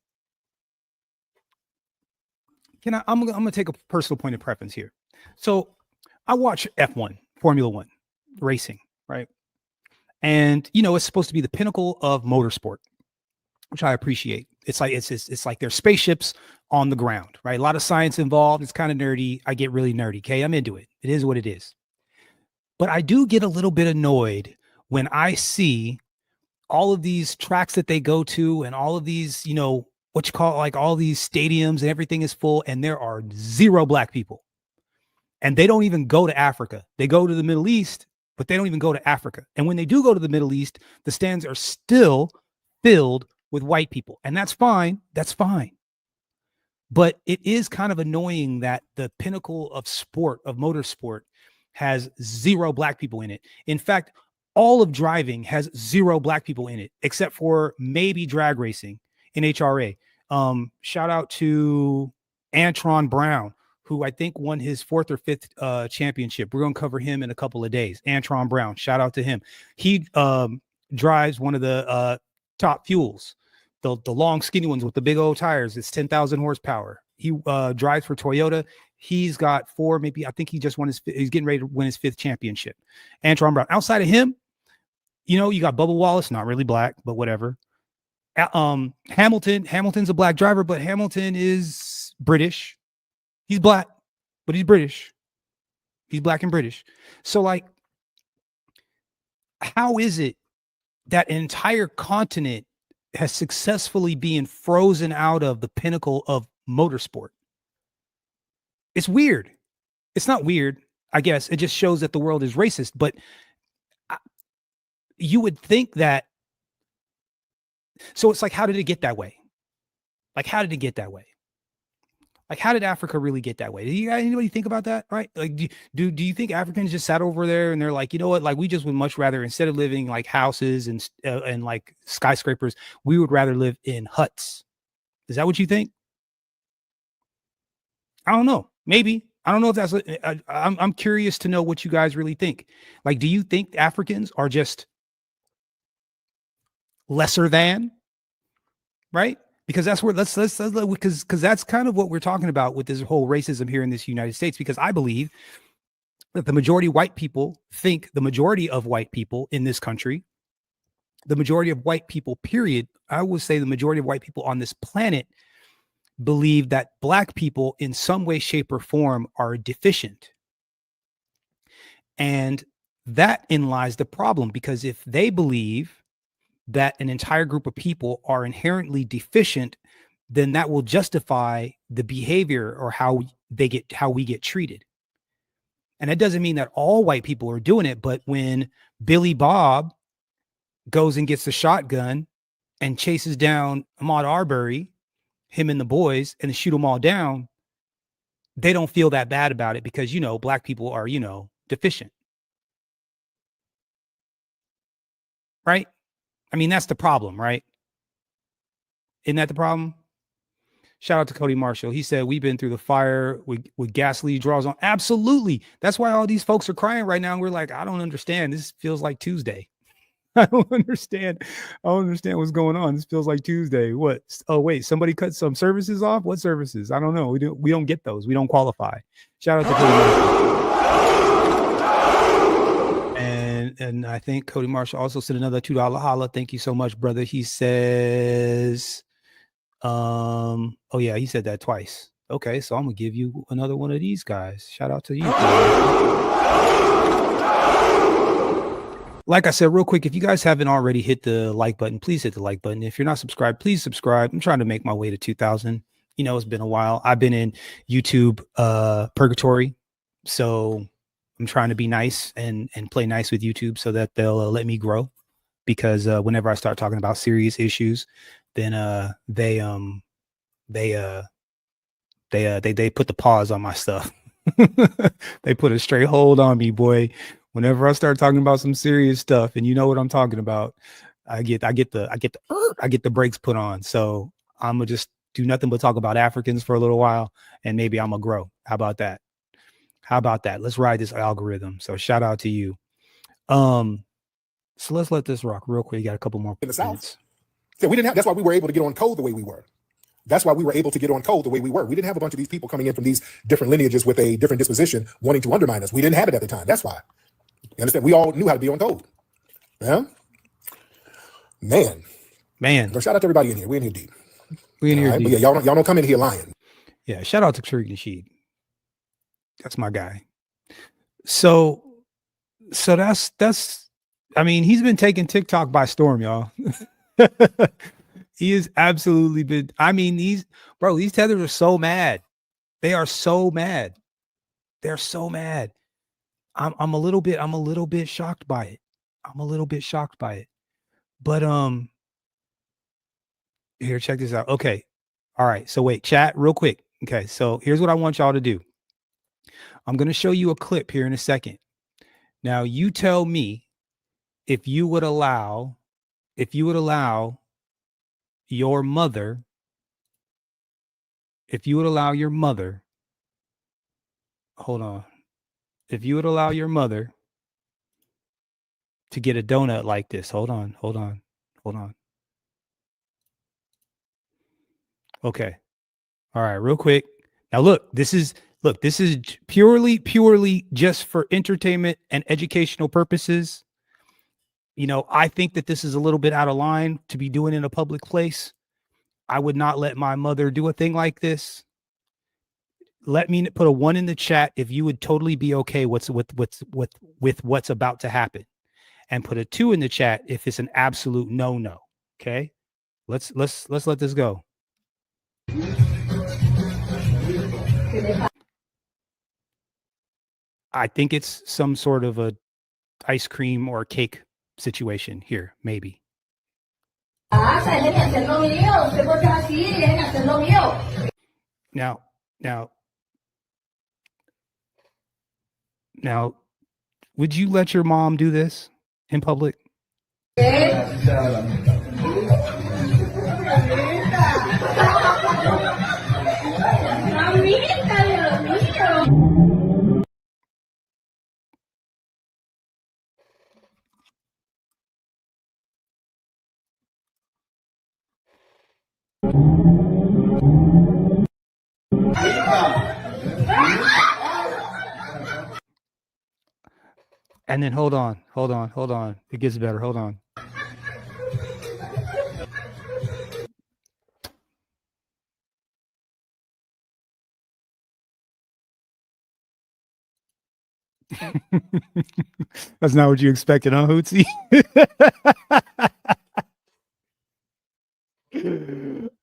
I'm gonna take a personal point of preference here. So I watch F1, Formula One racing, right? And it's supposed to be the pinnacle of motorsport, which I appreciate. It's like there's spaceships on the ground, right? A lot of science involved. It's kind of nerdy. I get really nerdy. Okay, I'm into it. It is what it is. But I do get a little bit annoyed when I see all of these tracks that they go to and all of these, what you call it, like all these stadiums and everything is full and there are zero Black people. And they don't even go to Africa. They go to the Middle East, but they don't even go to Africa. And when they do go to the Middle East, the stands are still filled with white people. And that's fine. That's fine. But it is kind of annoying that the pinnacle of sport, of motorsport, has zero Black people in it. In fact, all of driving has zero Black people in it, except for maybe drag racing in HRA. Shout out to Antron Brown, who I think won his 4th or 5th championship. We're going to cover him in a couple of days. Antron Brown, shout out to him. He drives one of the top fuels, the long skinny ones with the big old tires. It's 10,000 horsepower. He drives for Toyota. He's got 4, maybe, I think he just won he's getting ready to win his 5th championship. Antron Brown. Outside of him, you got Bubba Wallace, not really Black, but whatever. Hamilton's a Black driver, but Hamilton is British. He's Black, but he's British. He's Black and British. So, like, how is it that an entire continent has successfully been frozen out of the pinnacle of motorsport? It's weird. It's not weird, I guess. It just shows that the world is racist. But you would think that. So it's like, how did it get that way? Like, how did it get that way? Like, how did Africa really get that way? Do you guys, anybody think about that? Right? Like, do you think Africans just sat over there and they're like, you know what? Like, we just would much rather, instead of living like houses and like skyscrapers, we would rather live in huts. Is that what you think? I don't know. Maybe. I don't know if that's. I'm curious to know what you guys really think. Like, do you think Africans are just lesser than? Right? Because that's where because that's kind of what we're talking about with this whole racism here in this United States. Because I believe that the majority of white people think the majority of white people in this country, the majority of white people, period. I would say the majority of white people on this planet believe that black people in some way, shape, or form are deficient. And that in lies the problem, because if they believe that an entire group of people are inherently deficient, then that will justify the behavior or how we get treated. And it doesn't mean that all white people are doing it, but when Billy Bob goes and gets the shotgun and chases down Ahmaud Arbery, him and the boys, and shoot them all down, they don't feel that bad about it because, black people are, deficient. Right? I mean, that's the problem, right? Isn't that the problem? Shout out to Cody Marshall. He said, we've been through the fire with gas lead draws on. Absolutely. That's why all these folks are crying right now. And we're like, I don't understand. This feels like Tuesday. I don't understand what's going on. This feels like Tuesday. What? Oh, wait, somebody cut some services off? What services? I don't know. We don't get those. We don't qualify. Shout out to Cody Marshall. And I think Cody Marshall also sent another $2 holla. Thank you so much, brother. He says, oh yeah, he said that twice. Okay, so I'm gonna give you another one of these guys. Shout out to you. Like I said, real quick, if you guys haven't already hit the like button, please hit the like button. If you're not subscribed, please subscribe. I'm trying to make my way to 2,000. It's been a while. I've been in YouTube purgatory, so I'm trying to be nice and play nice with YouTube so that they'll let me grow. Because whenever I start talking about serious issues, then they put the pause on my stuff. They put a straight hold on me, boy. Whenever I start talking about some serious stuff, and you know what I'm talking about, I get the brakes put on. So I'm gonna just do nothing but talk about Africans for a little while, and maybe I'm gonna grow. How about that? Let's ride this algorithm. So shout out to you. So let's let this rock real quick. You got a couple more in the South. minutes. Yeah, we didn't have. That's why we were able to get on code the way we were. That's why we were able to get on code the way we were. We didn't have a bunch of these people coming in from these different lineages with a different disposition wanting to undermine us. We didn't have it at the time. That's why. You understand? We all knew how to be on code. Yeah. Man. So shout out to everybody in here. We're in here deep. We in here deep. But yeah, y'all don't come in here lying. Yeah. Shout out to TARIQ NASHEED. That's my guy. So that's. I mean, he's been taking TikTok by storm, y'all. He has absolutely been. I mean, these tethers are so mad. They are so mad. They're so mad. I'm a little bit shocked by it. But here, check this out. Okay. All right. So wait, chat real quick. Okay. So here's what I want y'all to do. I'm going to show you a clip here in a second. Now you tell me if you would allow your mother, hold on. If you would allow your mother to get a donut like this, hold on. Okay. All right, real quick. Now look, this is purely just for entertainment and educational purposes. I think that this is a little bit out of line to be doing in a public place. I would not let my mother do a thing like this. Let me put a 1 in the chat if you would totally be okay with what's about to happen, and put a 2 in the chat if it's an absolute no. Okay, let's let this go. I think it's some sort of a ice cream or cake situation here, maybe. Now, would you let your mom do this in public? And then hold on. It gets better. Hold on. That's not what you expected, huh, Hootsy?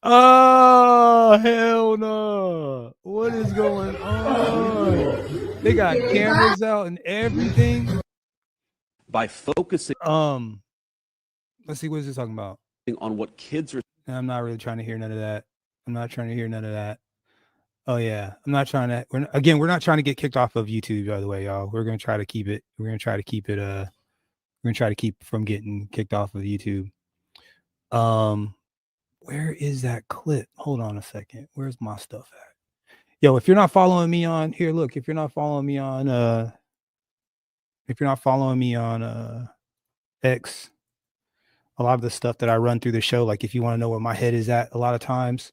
Oh, hell no. What is going on? They got cameras out and everything. By focusing Let's see, what is this talking about? on what kids are I'm not really trying to hear none of that. I'm not trying to hear none of that. Oh yeah, I'm not trying to. We're not trying to get kicked off of YouTube. By the way, y'all, we're gonna try to keep it. We're gonna try to keep it. We're gonna try to keep from getting kicked off of YouTube. Where is that clip? Hold on a second. Where's my stuff at? Yo, if you're not following me on here, look. If you're not following me on X, a lot of the stuff that I run through the show, like if you want to know where my head is at, a lot of times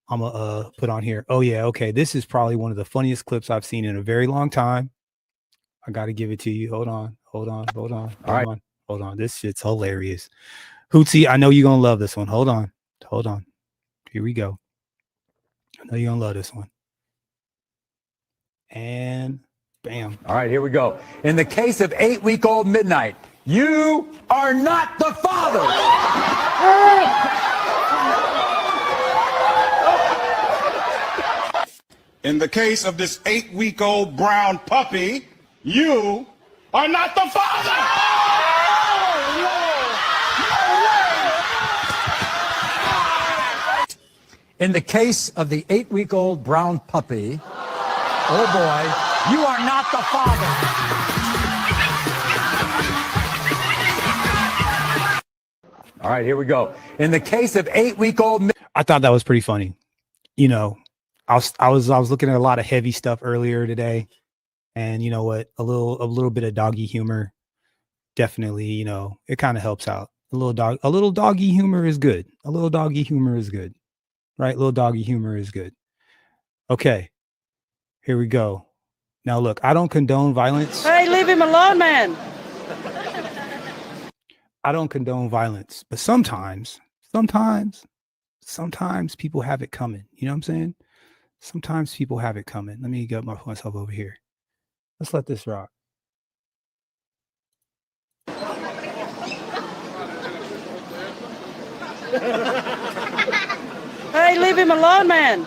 I'm gonna put on here. Oh yeah, okay. This is probably one of the funniest clips I've seen in a very long time. I gotta give it to you. Hold on. This shit's hilarious. Hootsy, I know you're gonna love this one. Hold on. Here we go. I know you're gonna love this one. And bam. All right, here we go. In the case of 8-week-old Midnight, you are not the father. In the case of this 8-week-old brown puppy, you are not the father! In the case of the 8-week-old brown puppy, oh boy, you are not the father. All right, here we go. In the case of 8-week-old, I thought that was pretty funny. You know, I was looking at a lot of heavy stuff earlier today, and you know what, a little bit of doggy humor definitely, you know, it kind of helps out. A little doggy humor is good. Right? Little doggy humor is good. Okay, here we go. Now look, I don't condone violence. Hey, leave him alone, man. I don't condone violence, but sometimes people have it coming. You know what I'm saying? Sometimes people have it coming. Let me get myself over here. Let's let this rock. Hey, leave him alone, man.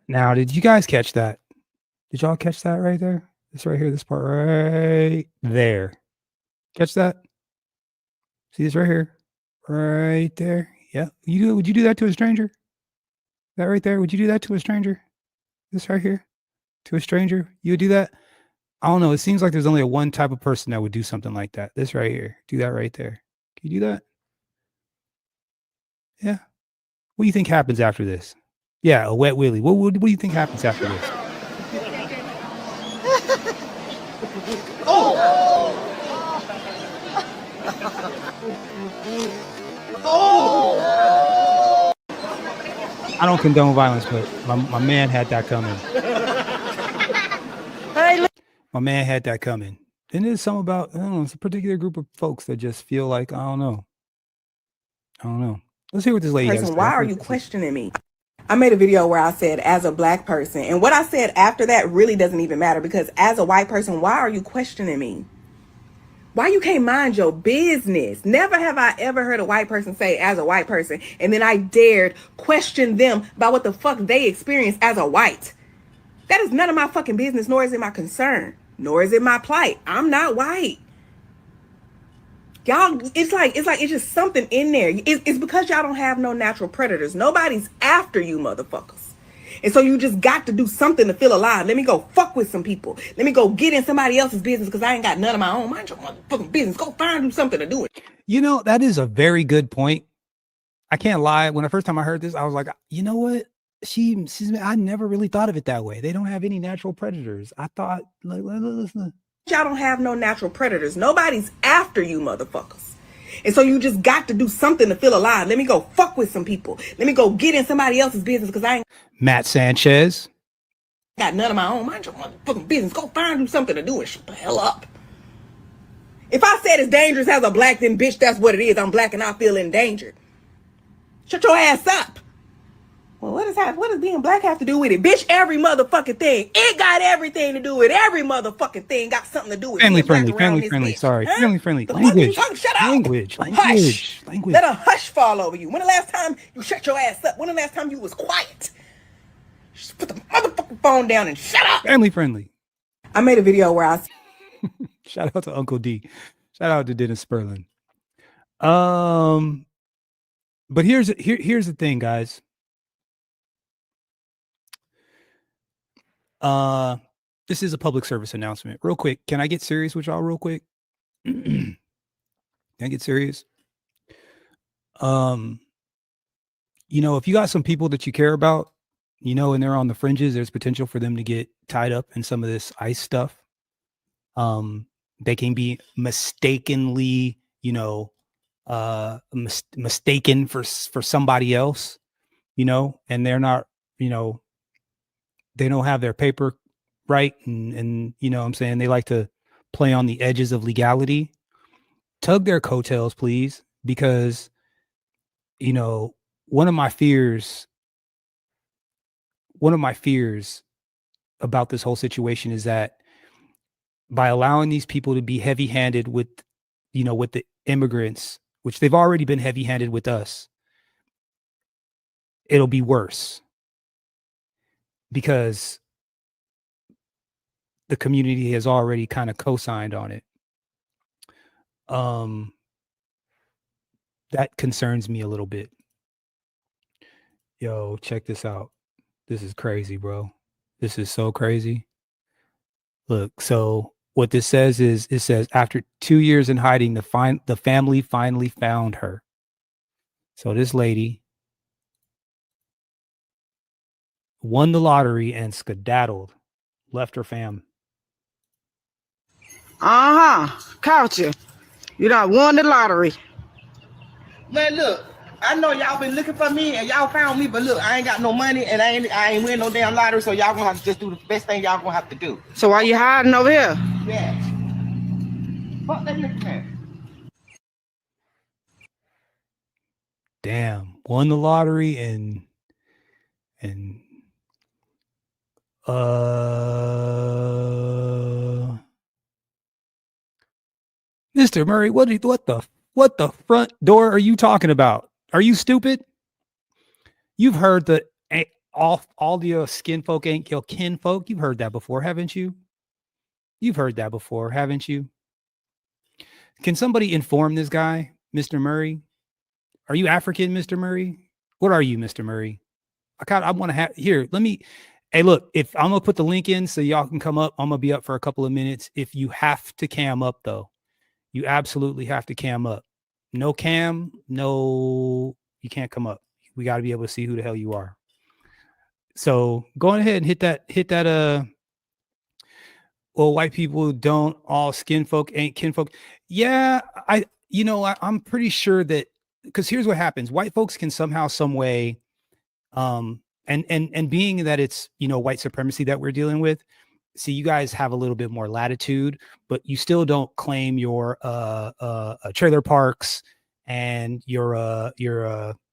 Now, did you guys catch that? Did y'all catch that right there? This right here, this part right there. Catch that? See this right here? Right there. Yeah. Would you do that to a stranger? That right there? Would you do that to a stranger? This right here? To a stranger? You would do that? I don't know. It seems like there's only one type of person that would do something like that. This right here. Do that right there. Can you do that? Yeah. What do you think happens after this? Yeah, a wet willy. What do you think happens after this? I don't condone violence, but my man had that coming. My man had that coming. And there's something about, I don't know, it's a particular group of folks that just feel like, I don't know. Let's hear what this lady has to say. Why are you questioning me? I made a video where I said, as a black person, and what I said after that really doesn't even matter, because as a white person, why are you questioning me? Why you can't mind your business? Never have I ever heard a white person say, as a white person, and then I dared question them about what the fuck they experienced as a white. That is none of my fucking business, nor is it my concern, nor is it my plight. I'm not white. Y'all, it's just something in there. It's because y'all don't have no natural predators. Nobody's after you motherfuckers. And so you just got to do something to feel alive. Let me go fuck with some people. Let me go get in somebody else's business because I ain't got none of my own. Mind your motherfucking business. Go do something to do it. You know, that is a very good point. I can't lie. When the first time I heard this, I was like, you know what? I never really thought of it that way. They don't have any natural predators. I thought, like, listen. Y'all don't have no natural predators. Nobody's after you motherfuckers. And so you just got to do something to feel alive. Let me go fuck with some people. Let me go get in somebody else's business because I ain't. Matt Sanchez. got none of my own. Mind your motherfucking business. Go find you something to do and shut the hell up. If I said it's dangerous as a black, then bitch, that's what it is. I'm black and I feel endangered. Shut your ass up. Well, what does being black have to do with it? Bitch, every motherfucking thing. It got everything to do with it. Every motherfucking thing got something to do with Family being black friendly, around family this friendly. bitch. Sorry, Huh? family friendly. The fuck are you Language, talking? Shut up. language, Hush. language, language. Let a hush fall over you. When the last time you shut your ass up? When the last time you was quiet? Just put the motherfucking phone down and shut up. Family friendly. I made a video where I Shout out to Uncle D. Shout out to Dennis Sperlin. But here's the thing, guys. This is a public service announcement. Real quick, can I get serious with y'all real quick? Can I get serious? You know, if you got some people that you care about, you know, and they're on the fringes, there's potential for them to get tied up in some of this ICE stuff. They can be mistakenly, you know, mistaken for somebody else, you know, and they're not, you know, they don't have their paper right. And you know what I'm saying? They like to play on the edges of legality. Tug their coattails, please, because, you know, one of my fears about this whole situation is that by allowing these people to be heavy-handed with, you know, with the immigrants, which they've already been heavy-handed with us, it'll be worse because the community has already kind of co-signed on it. That concerns me a little bit. Yo, check this out. This is crazy, bro. This is so crazy. Look, so what this says is, it says after 2 years in hiding, the family finally found her. So this lady won the lottery and skedaddled, left her fam. Caught you. You done won the lottery. Man, look, I know y'all been looking for me and y'all found me, but look, I ain't got no money and I ain't win no damn lottery, so y'all gonna have to just do the best thing y'all gonna have to do. So why you hiding over here? Yeah. Fuck that nigga, man. Damn, won the lottery and Mr. Murray, what the front door are you talking about? Are you stupid? You've heard the all the skin folk ain't kill kin folk. You've heard that before, haven't you? You've heard that before, haven't you? Can somebody inform this guy, Mr. Murray? Are you African, Mr. Murray? What are you, Mr. Murray? I want to have here. Let me. Hey, look, if I'm gonna put the link in so y'all can come up, I'm gonna be up for a couple of minutes. If you have to cam up though, you absolutely have to cam up. No cam, no, you can't come up. We got to be able to see who the hell you are. So go on ahead and hit that. Well, white people don't all skin folk ain't kinfolk. Yeah, I'm pretty sure that, because here's what happens. White folks can somehow, some way, and being that it's, you know, white supremacy that we're dealing with, see, you guys have a little bit more latitude, but you still don't claim your trailer parks and your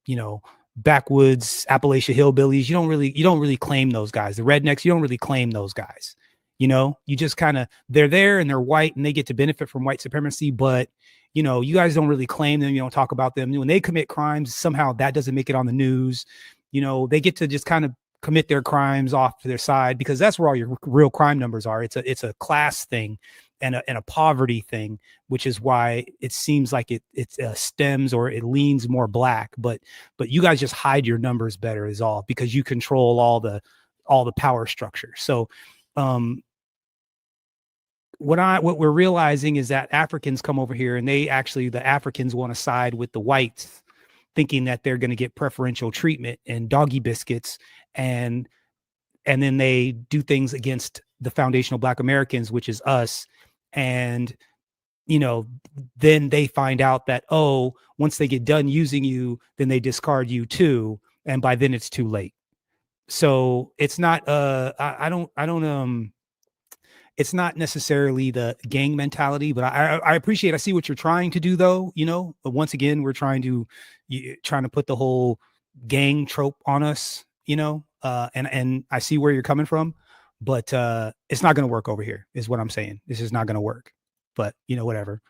you know, backwoods Appalachia hillbillies. You don't really claim those guys. The rednecks, you don't really claim those guys. You know, you just kind of, they're there and they're white and they get to benefit from white supremacy, but you know, you guys don't really claim them. You don't talk about them. When they commit crimes, somehow that doesn't make it on the news. You know, they get to just kind of commit their crimes off to their side because that's where all your real crime numbers are. It's a class thing and a poverty thing, which is why it seems like it stems or it leans more black. But you guys just hide your numbers better is all, because you control all the power structure. So what we're realizing is that Africans come over here and the Africans want to side with the whites, thinking that they're going to get preferential treatment and doggy biscuits, and then they do things against the foundational Black Americans, which is us. And, you know, then they find out that, oh, once they get done using you, then they discard you too. And by then it's too late. So it's not I don't it's not necessarily the gang mentality, but I appreciate, I see what you're trying to do though, you know, but once again, we're trying to put the whole gang trope on us, you know, and I see where you're coming from, but it's not going to work over here is what I'm saying. This is not going to work, but you know, whatever.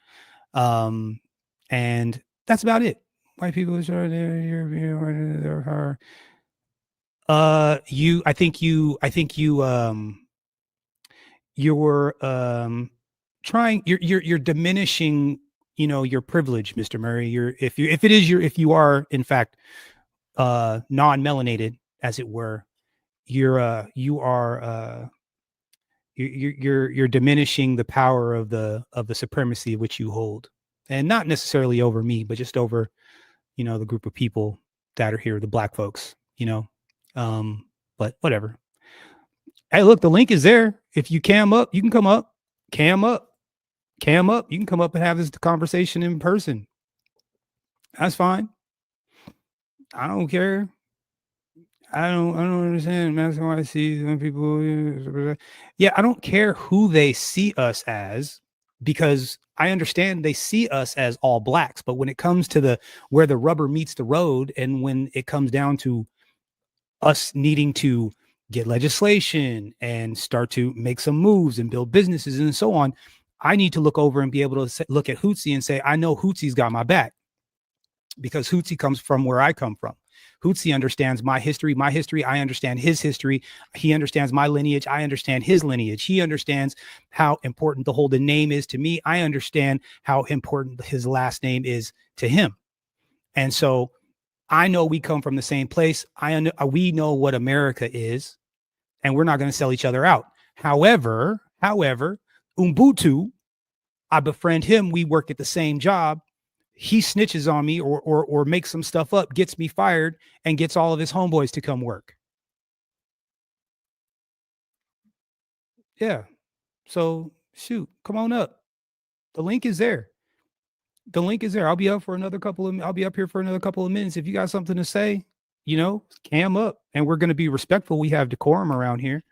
And that's about it. White people are there. I think you're you're diminishing, you know, your privilege, Mr. Murray. If you are in fact non-melanated, as it were, you're diminishing the power of the supremacy which you hold, and not necessarily over me, but just over, you know, the group of people that are here, the black folks, you know. But whatever. Hey, look, the link is there. If you cam up, you can come up. Cam up. You can come up and have this conversation in person. That's fine. I don't care. I don't understand. That's why I see when people. Yeah, I don't care who they see us as, because I understand they see us as all blacks. But when it comes to where the rubber meets the road, and when it comes down to us needing to get legislation and start to make some moves and build businesses and so on, I need to look over and be able to look at Hootsie and say, I know Hootsy's got my back, because Hootsie comes from where I come from. Hootsie understands my history. I understand his history. He understands my lineage. I understand his lineage. He understands how important the Holden name is to me. I understand how important his last name is to him. And so I know we come from the same place. We know what America is, and we're not going to sell each other out. However, Ubuntu, I befriend him. We work at the same job. He snitches on me or makes some stuff up, gets me fired, and gets all of his homeboys to come work. Yeah. So shoot, come on up. The link is there. I'll be up here for another couple of minutes. If you got something to say, you know, cam up, and we're going to be respectful. We have decorum around here.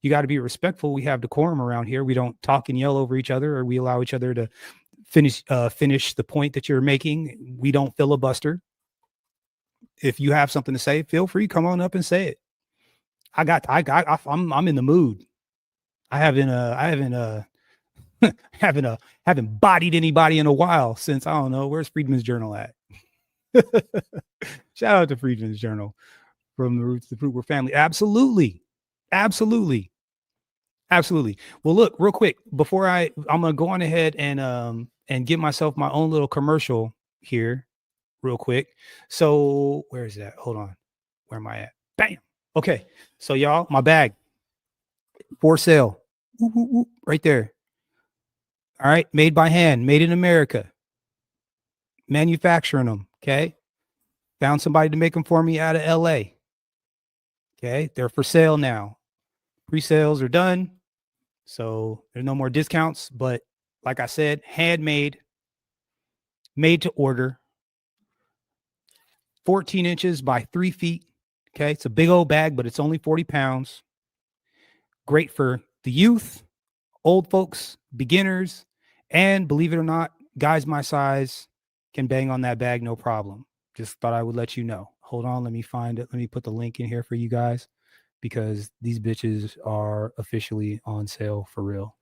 You got to be respectful. We have decorum around here. We don't talk and yell over each other, or we allow each other to finish the point that you're making. We don't filibuster. If you have something to say, feel free, come on up and say it. I'm in the mood. I haven't bodied anybody in a while since, I don't know, where's Freedman's Journal at? Shout out to Freedman's Journal, from the roots of the Fruit family. Absolutely. Well, look, real quick, before I'm gonna go on ahead and give myself my own little commercial here real quick. So where is that? Hold on. Where am I at? Bam. Okay. So y'all, my bag for sale. Right there. All right. Made by hand, made in America. Manufacturing them. Okay. Found somebody to make them for me out of LA. Okay. They're for sale now. Pre-sales are done. So there's no more discounts, but like I said, handmade, made to order, 14 inches by 3 feet. Okay. It's a big old bag, but it's only 40 pounds. Great for the youth, old folks, beginners, and believe it or not, guys my size can bang on that bag, no problem. Just thought I would let you know. Hold on. Let me find it. Let me put the link in here for you guys, because these bitches are officially on sale for real.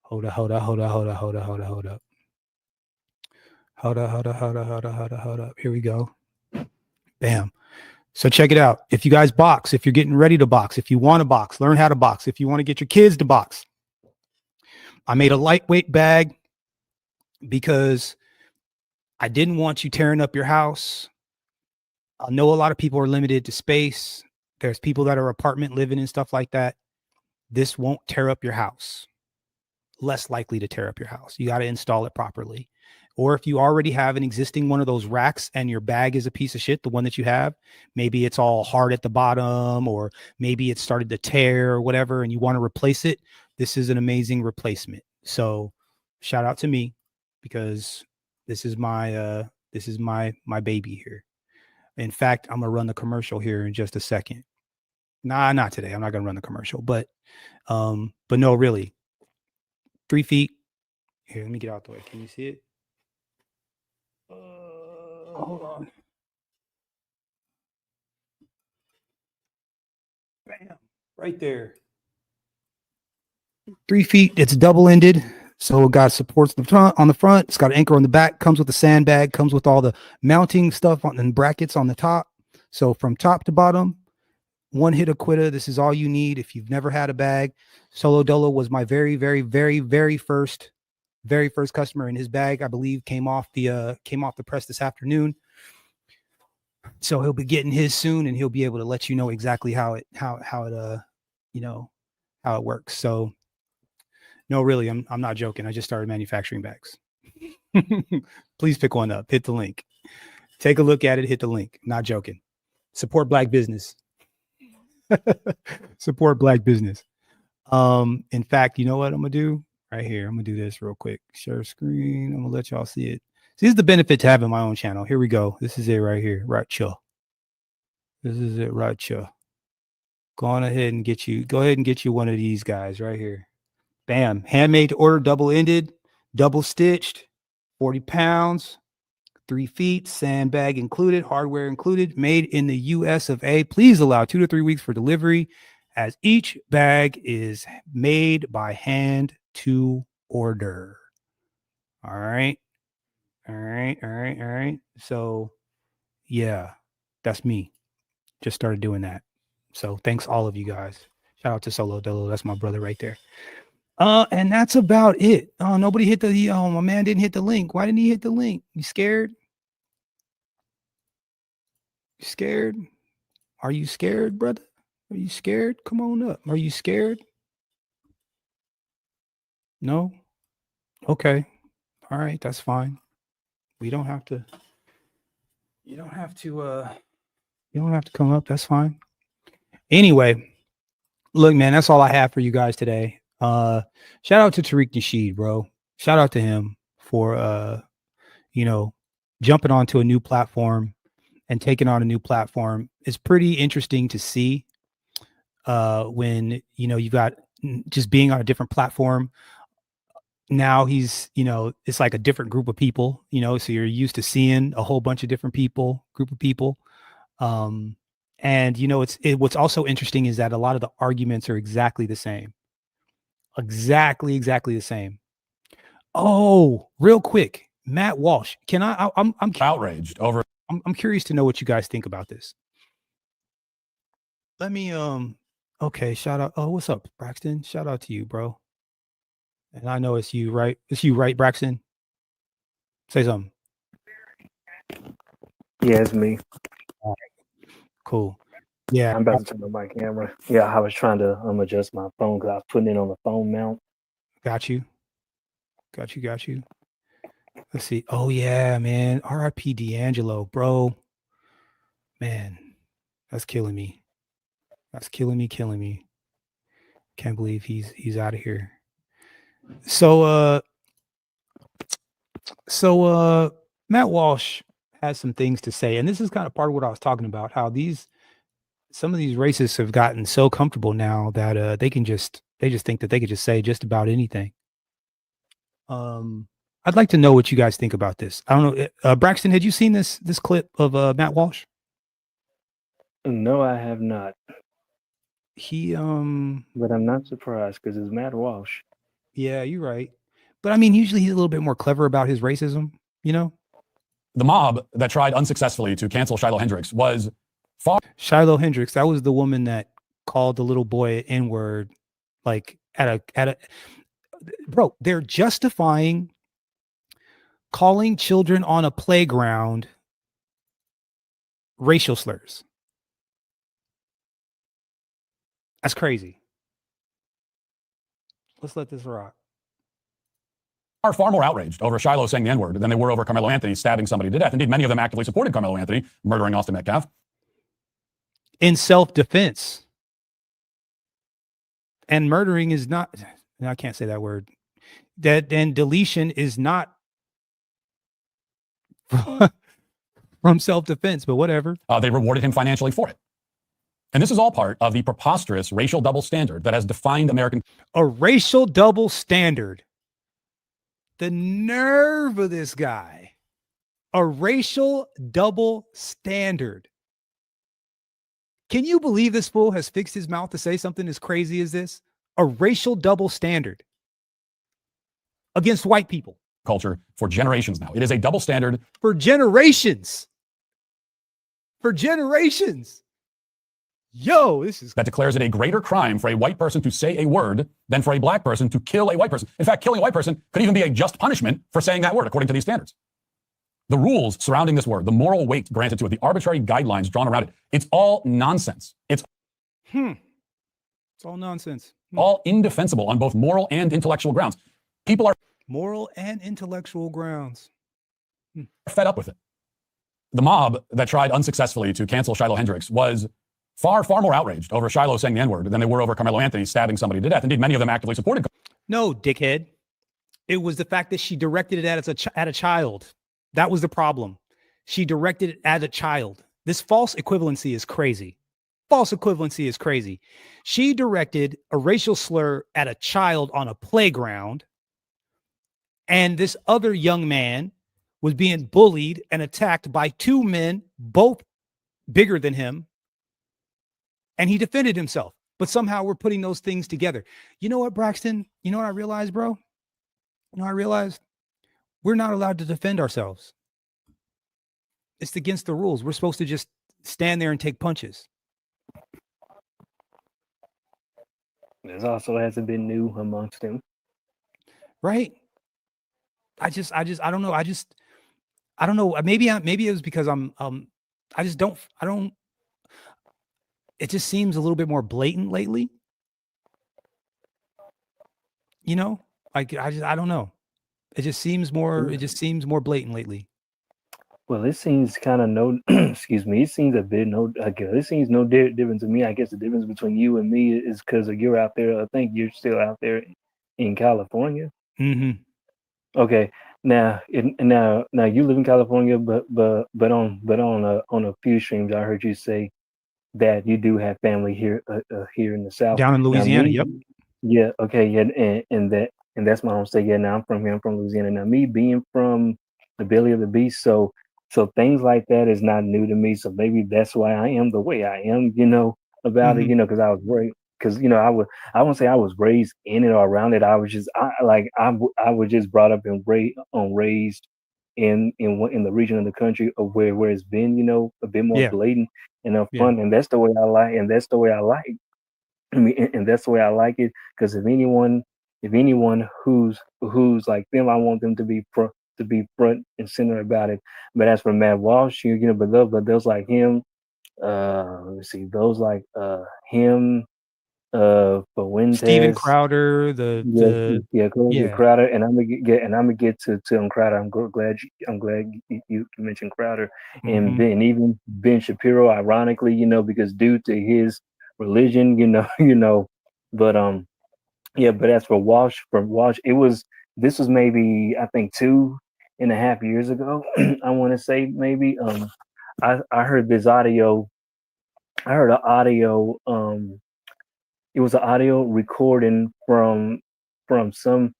Hold up. Here we go. Bam. So check it out. If you guys box, if you're getting ready to box, if you want to box, learn how to box. If you want to get your kids to box, I made a lightweight bag because I didn't want you tearing up your house. I know a lot of people are limited to space. There's people that are apartment living and stuff like that. This won't tear up your house. Less likely to tear up your house. You got to install it properly. Or if you already have an existing one of those racks and your bag is a piece of shit, the one that you have, maybe it's all hard at the bottom, or maybe it started to tear or whatever, and you want to replace it, this is an amazing replacement. So shout out to me, because this is my baby here. In fact, I'm gonna run the commercial here in just a second. Nah, not today. I'm not gonna run the commercial, but no, really. 3 feet. Here, let me get out the way. Can you see it? Hold on. Bam. Right there. 3 feet. It's double-ended. So it got supports on the front. It's got an anchor on the back. Comes with a sandbag. Comes with all the mounting stuff and brackets on the top. So from top to bottom, one hit a quitter. This is all you need if you've never had a bag. Solo Dolo was my very, very, very, very first customer, and his bag, I believe, came off the press this afternoon. So he'll be getting his soon, and he'll be able to let you know exactly how it works. So no, really, I'm not joking. I just started manufacturing bags. Please pick one up. Hit the link. Take a look at it. Hit the link. Not joking. Support Black business. Support Black business. In fact, you know what I'm gonna do right here? I'm gonna do this real quick. Share screen. I'm gonna let y'all see it. This is the benefit to having my own channel. Here we go. This is it right here. Right, chill. This is it right, chill. Go ahead and get you one of these guys right here. Bam. Handmade to order, double-ended, double stitched, 40 pounds, 3 feet, sandbag included, hardware included, made in the US of A. Please allow 2 to 3 weeks for delivery, as each bag is made by hand to order. All right. So yeah, that's me. Just started doing that. So thanks all of you guys. Shout out to Solo Dolo. That's my brother right there. And that's about it. Oh, nobody hit my man didn't hit the link. Why didn't he hit the link? You scared? You scared? Are you scared, brother? Are you scared? Come on up. Are you scared? No? Okay. All right, that's fine. You don't have to come up. That's fine. Anyway, look, man, that's all I have for you guys today. Shout out to TARIQ NASHEED, bro. Shout out to him for jumping onto a new platform and taking on a new platform. It's pretty interesting to see when you've got just being on a different platform. Now he's, it's like a different group of people, so you're used to seeing a whole bunch of different group of people. And what's also interesting is that a lot of the arguments are exactly the same. Exactly the same. Oh, real quick, Matt Walsh. I'm outraged over. I'm curious to know what you guys think about this. Let me okay, shout out. Oh, what's up, Braxton? Shout out to you, bro. And I know it's you, right? It's you, right, Braxton? Say something. Yeah, it's me. All right. Cool. Yeah. I'm about to turn on my camera. Yeah, I was trying to adjust my phone because I was putting it on the phone mount. Got you. Let's see. Oh yeah, man. R.I.P. D'Angelo, bro. Man, that's killing me. Killing me. Can't believe he's out of here. So Matt Walsh has some things to say, and this is kind of part of what I was talking about, how some of these racists have gotten so comfortable now that they just think that they could just say just about anything. I'd like to know what you guys think about this. I don't know, Braxton, had you seen this clip of Matt Walsh? No, I have not. He but I'm not surprised because it's Matt Walsh. Yeah, you're right. But I mean, usually he's a little bit more clever about his racism, The mob that tried unsuccessfully to cancel Shiloh Hendricks was Shiloh Hendricks. That was the woman that called the little boy N-word, like at a bro, they're justifying calling children on a playground racial slurs. That's crazy. Let's let this rock. Are far more outraged over Shiloh saying the N-word than they were over Carmelo Anthony stabbing somebody to death. Indeed, many of them actively supported Carmelo Anthony murdering Austin Metcalf. In self-defense. And murdering is not, I can't say that word. And deletion is not from self-defense, but whatever. They rewarded him financially for it. And this is all part of the preposterous racial double standard that has defined American. A racial double standard. The nerve of this guy. A racial double standard. Can you believe this fool has fixed his mouth to say something as crazy as this? A racial double standard against white people. Culture for generations now. It is a double standard. For generations. For generations. Yo, this is... That declares it a greater crime for a white person to say a word than for a black person to kill a white person. In fact, killing a white person could even be a just punishment for saying that word, according to these standards. The rules surrounding this word, the moral weight granted to it, the arbitrary guidelines drawn around it, it's all nonsense. It's all nonsense. All indefensible on both moral and intellectual grounds. People are moral and intellectual grounds. Fed up with it. The mob that tried unsuccessfully to cancel Shiloh Hendricks was far, far more outraged over Shiloh saying the N-word than they were over Carmelo Anthony stabbing somebody to death. Indeed, many of them actively supported. No, dickhead. It was the fact that she directed it at a child. That was the problem. She directed it at a child. This false equivalency is crazy. False equivalency is crazy. She directed a racial slur at a child on a playground, and this other young man was being bullied and attacked by two men, both bigger than him, and he defended himself. But somehow we're putting those things together. You know what, Braxton? You know what I realized, bro? You know what I realized? We're not allowed to defend ourselves. It's against the rules. We're supposed to just stand there and take punches. This also hasn't been new amongst them. Right? I don't know. I don't know. Maybe it was because it just seems a little bit more blatant lately. You know, like I don't know. It just seems more blatant lately. Well, it seems kind of excuse me. It seems a bit it seems no different to me. I guess the difference between you and me is because you're out there. I think you're still out there in California. Mm-hmm. Okay. Now you live in California, but on a few streams, I heard you say that you do have family here in the South. Down in Louisiana. Yep. Yeah. Okay. Yeah. And that's my home state. Yeah. Now I'm from here. I'm from Louisiana. Now me being from the belly of the beast, so things like that is not new to me. So maybe that's why I am the way I am, about it, because I was raised, because, I wouldn't say I was raised in it or around it. I was just, I was just brought up and raised in the region of the country of where it's been, a bit more blatant and fun. And that's the way I like, and that's the way I like. I mean, and that's the way I like it. Because if anyone who's like them, I want them to be front and center about it. But as for Matt Walsh, but those like him, let's see, those like him, Fuentes, Steven Crowder, Crowder, and I'm gonna get to Crowder. I'm glad you mentioned Crowder, and even Ben Shapiro, ironically, because due to his religion, but but as for Walsh, this was maybe, I think, 2.5 years ago. I want to say maybe. I heard this audio. I heard an audio. It was an audio recording from some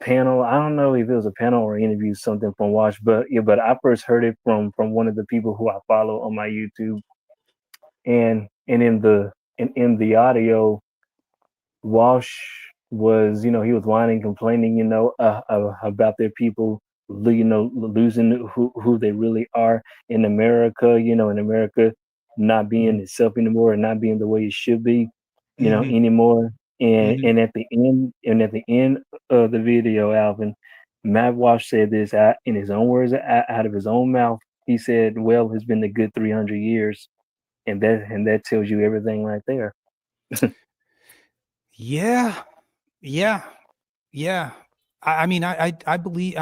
panel. I don't know if it was a panel or interview, something from Walsh, but I first heard it from one of the people who I follow on my YouTube, and in the audio, Walsh was, he was whining, complaining, about their people, losing who they really are in America, in America not being itself anymore and not being the way it should be, anymore. And at the end of the video, Alvin, Matt Walsh said this in his own words, out of his own mouth. He said, "Well, it's been a good 300 years," and that tells you everything right there. Yeah. I mean, I believe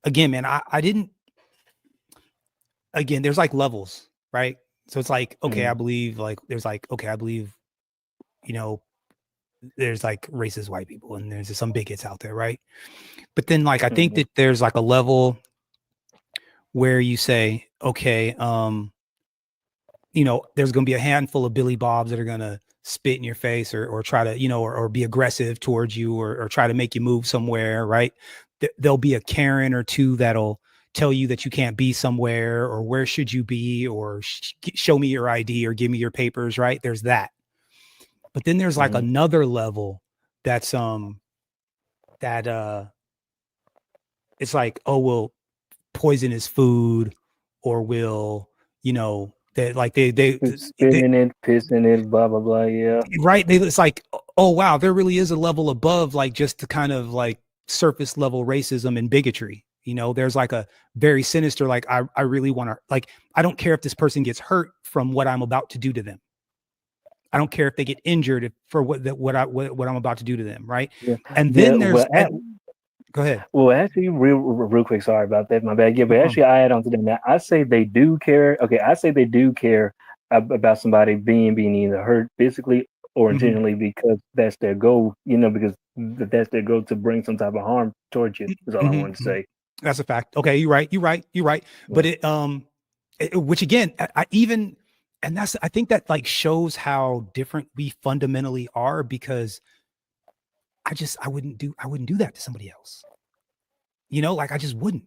again, man, I didn't, again, there's like levels, right? So it's like, okay, I believe there's like racist white people and there's some bigots out there, right? But then I think that there's like a level where you say, okay, there's going to be a handful of Billy Bobs that are going to spit in your face or try to, or be aggressive towards you or try to make you move somewhere, right? There'll be a Karen or two that'll tell you that you can't be somewhere or where should you be or show me your ID or give me your papers, right? There's that. But then there's like another level that's it's like, oh, we'll poison his food or will, that like they spitting it, pissing it, blah blah blah. Yeah, right. It's like, oh wow, there really is a level above like just the kind of like surface level racism and bigotry. There's like a very sinister, like I really want to, like, I don't care if this person gets hurt from what I'm about to do to them. I don't care if they get injured for what I'm about to do to them, right? Yeah. And then there's go ahead. Well, actually, real quick, sorry about that, my bad. Yeah, but actually, I add on to that. I say they do care. Okay, I say they do care about somebody being either hurt physically or intentionally because that's their goal. Because that's their goal to bring some type of harm towards you. Is all I wanted to say. That's a fact. Okay, you're right. Yeah. But which again, I think that like shows how different we fundamentally are because I wouldn't do that to somebody else. Like I just wouldn't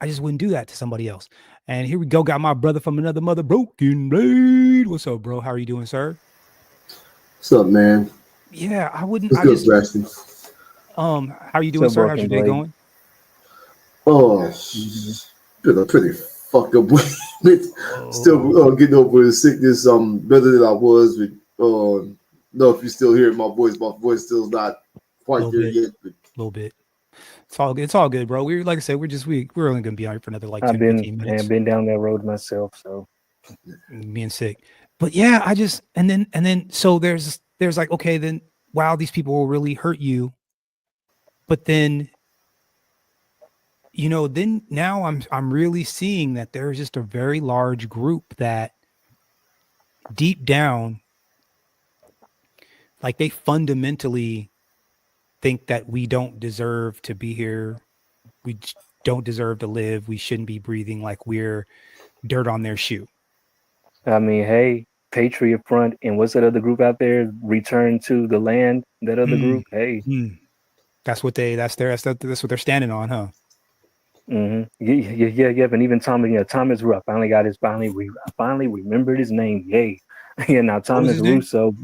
do that to somebody else. And here we go. Got my brother from another mother, Broken Blade. What's up, bro? How are you doing, sir? What's up, man? Yeah, I wouldn't. What's good, Braxton? How are you doing, sir? How's your day going? Oh, been a pretty fucked up week. Still getting over the sickness. Better than I was. Know if you still hear my voice. My voice still not quite there yet. A little bit. It's all good, bro. Like I said, we're only gonna be on for another like 10-15 minutes. I've been down that road myself, so being sick. But yeah, and then so there's like, okay, then wow, these people will really hurt you. But then then now I'm really seeing that there's just a very large group that deep down, like they fundamentally think that we don't deserve to be here. We don't deserve to live. We shouldn't be breathing, like we're dirt on their shoe. I mean, hey, Patriot Front and what's that other group out there? Return to the land. That other group. Hey, that's what that's what they're standing on, huh? Yeah. And even Thomas Ruff I finally remembered his name. Yay. Yeah. Now Thomas Russo.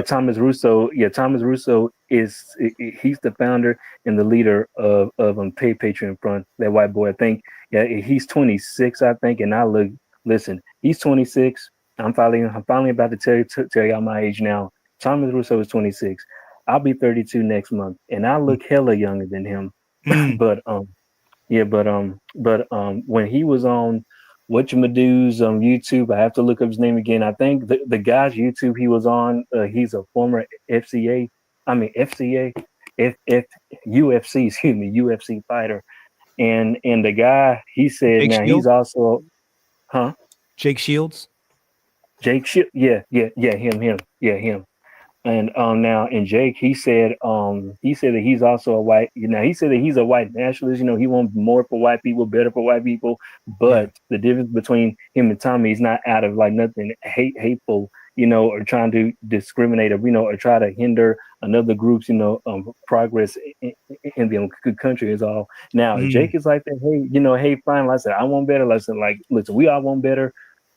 Thomas Russo. Yeah, Thomas Russo he's the founder and the leader of Patriot Front. That white boy, I think. Yeah, he's 26, I think. And listen, he's 26. I'm finally about to tell y'all my age now. Thomas Russo is 26. I'll be 32 next month, and I look hella younger than him. But when he was on whatchamadood's on YouTube, I have to look up his name again. I think the guy's YouTube he was on, he's a former UFC fighter. And the guy, he said Jake now Shields? He's also Jake Shields? Him. And now in Jake, he said that he's also a white, he said that he's a white nationalist, he wants more for white people, better for white people. But the difference between him and Tommy is not out of like nothing hateful, or trying to discriminate or try to hinder another group's, progress in the country is all. Now, Jake is like that, hey, fine, like I said, I want better. Listen, we all want better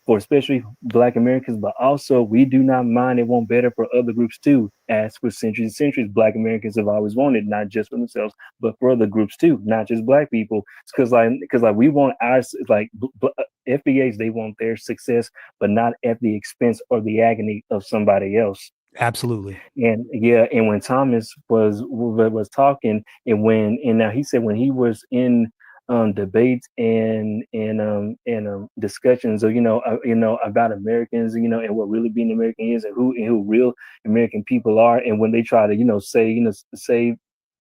for especially Black Americans, but also we do not mind and want better for other groups too. As for centuries and centuries, Black Americans have always wanted, not just for themselves, but for other groups too, not just Black people. Because we want our FBAs, they want their success, but not at the expense or the agony of somebody else. Absolutely. And when Thomas was talking, and now he said when he was in debates and discussions of about Americans, and what really being American is, and who real American people are, and when they try to say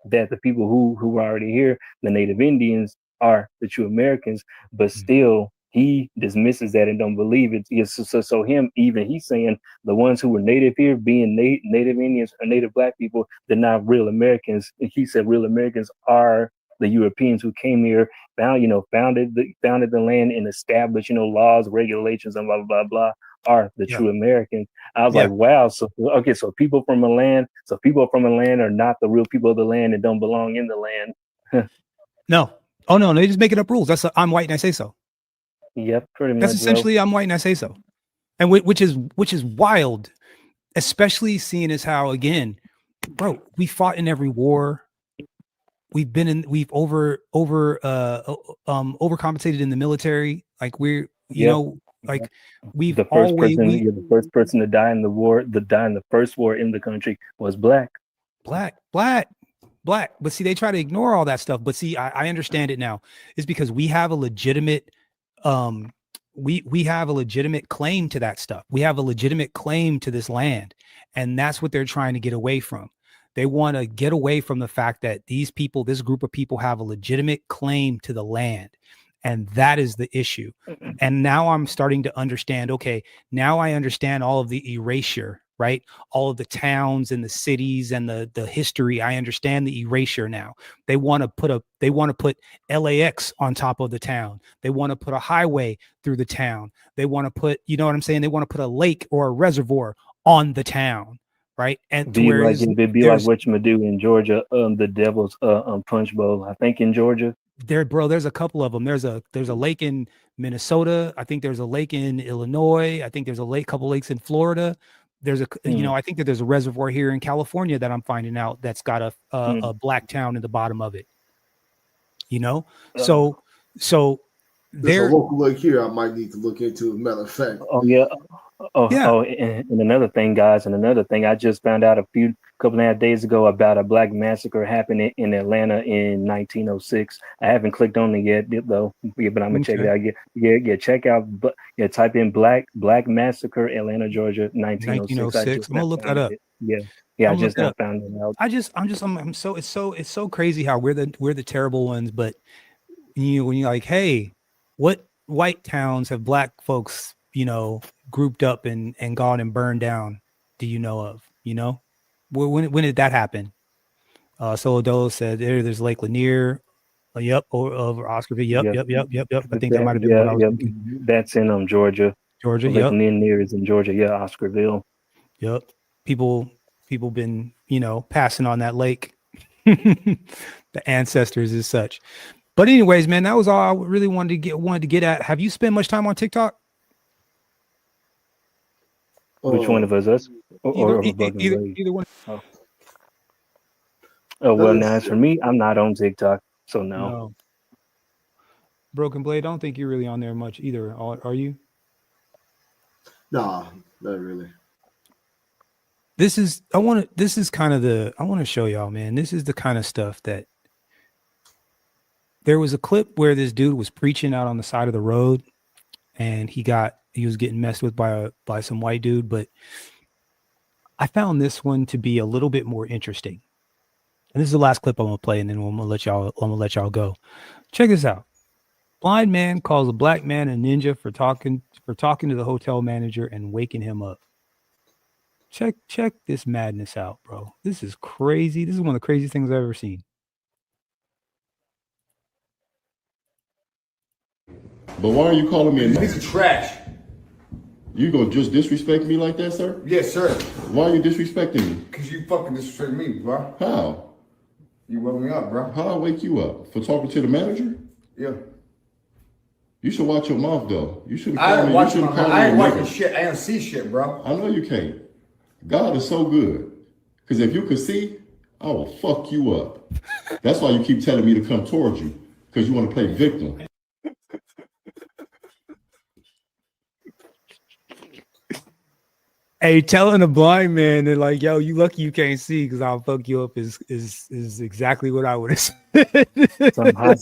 that the people who are already here, the Native Indians, are the true Americans, but still he dismisses that and don't believe it. So he's saying the ones who were native here, being Native Indians or Native Black people, they're not real Americans. He said real Americans are the Europeans who came here, founded the land and established, laws, regulations, and blah, blah, blah, blah, are the true Americans. I was like, wow. So okay, so people from a land are not the real people of the land and don't belong in the land. No. Oh no, they just making up rules. That's I'm white and I say so. Yep, pretty much. That's essentially I'm white and I say so. And which is wild, especially seeing as how, again, bro, we fought in every war. We've overcompensated in the military. Like we're, you know, like we've the first person to die in the war, die in the first war in the country was black. But see, they try to ignore all that stuff. But see, I understand it now. It's because we have a legitimate, we have a legitimate claim to that stuff. We have a legitimate claim to this land, and that's what they're trying to get away from. They want to get away from the fact that these people, this group of people, have a legitimate claim to the land. And that is the issue. And now I'm starting to understand, okay, now I understand all of the erasure, right? All of the towns and the cities and the history. I understand the erasure now. They want to put LAX on top of the town. They want to put a highway through the town. They want to put, you know what I'm saying? They want to put a lake or a reservoir on the town. Right. And be like what you do in Georgia, the Devil's Punch Bowl, I think in Georgia. There's a couple of them. There's a lake in Minnesota. I think there's a lake in Illinois. I think there's couple lakes in Florida. There's I think that there's a reservoir here in California that I'm finding out that's got a black town in the bottom of it. You know, so there's a local lake here I might need to look into, as a matter of fact. And another thing, guys, I just found out a couple of days ago about a black massacre happening in Atlanta in 1906. I haven't clicked on it yet, though. Yeah, but I'm gonna check it out. Check out. But type in black massacre, Atlanta, Georgia, 1906. I'm gonna look that up. I just now found it out. It's so crazy how we're the terrible ones, but when you're like, hey, what white towns have black folks, grouped up and gone and burned down, do you know of? When did that happen? Solodolo said there's Lake Lanier. Over Oscarville. Yep. I think that might have been what I was thinking. That's in Georgia. Lake Lanier is in Georgia. Oscarville. Yep. People been passing on that lake. The ancestors as such. But anyways, man, that was all I really wanted to get at. Have you spent much time on TikTok? Which one of us? Either one. Oh well, now as for me, I'm not on TikTok, so no. Broken Blade, I don't think you're really on there much either. Are you? Nah, not really. I want to show y'all, man. This is the kind of stuff that there was a clip where this dude was preaching out on the side of the road, and he was getting messed with by some white dude. But I found this one to be a little bit more interesting. And this is the last clip I'm gonna play, and then I'm gonna let y'all go. Check this out. Blind man calls a black man a ninja for talking to the hotel manager and waking him up. Check this madness out, bro. This is crazy. This is one of the craziest things I've ever seen. But why are you calling me a piece of trash? You gonna just disrespect me like that, sir? Yes, sir. Why are you disrespecting me? Because you fucking disrespect me, bro. How? You woke me up, bro. How I wake you up? For talking to the manager? Yeah. You should watch your mouth, though. You shouldn't call me. You shouldn't call me. I ain't watching shit. I don't see shit, bro. I know you can't. God is so good. Because if you could see, I will fuck you up. That's why you keep telling me to come towards you. Because you want to play victim. Hey, telling a blind man that like, yo, you lucky you can't see because I'll fuck you up is exactly what I would have said. Some hot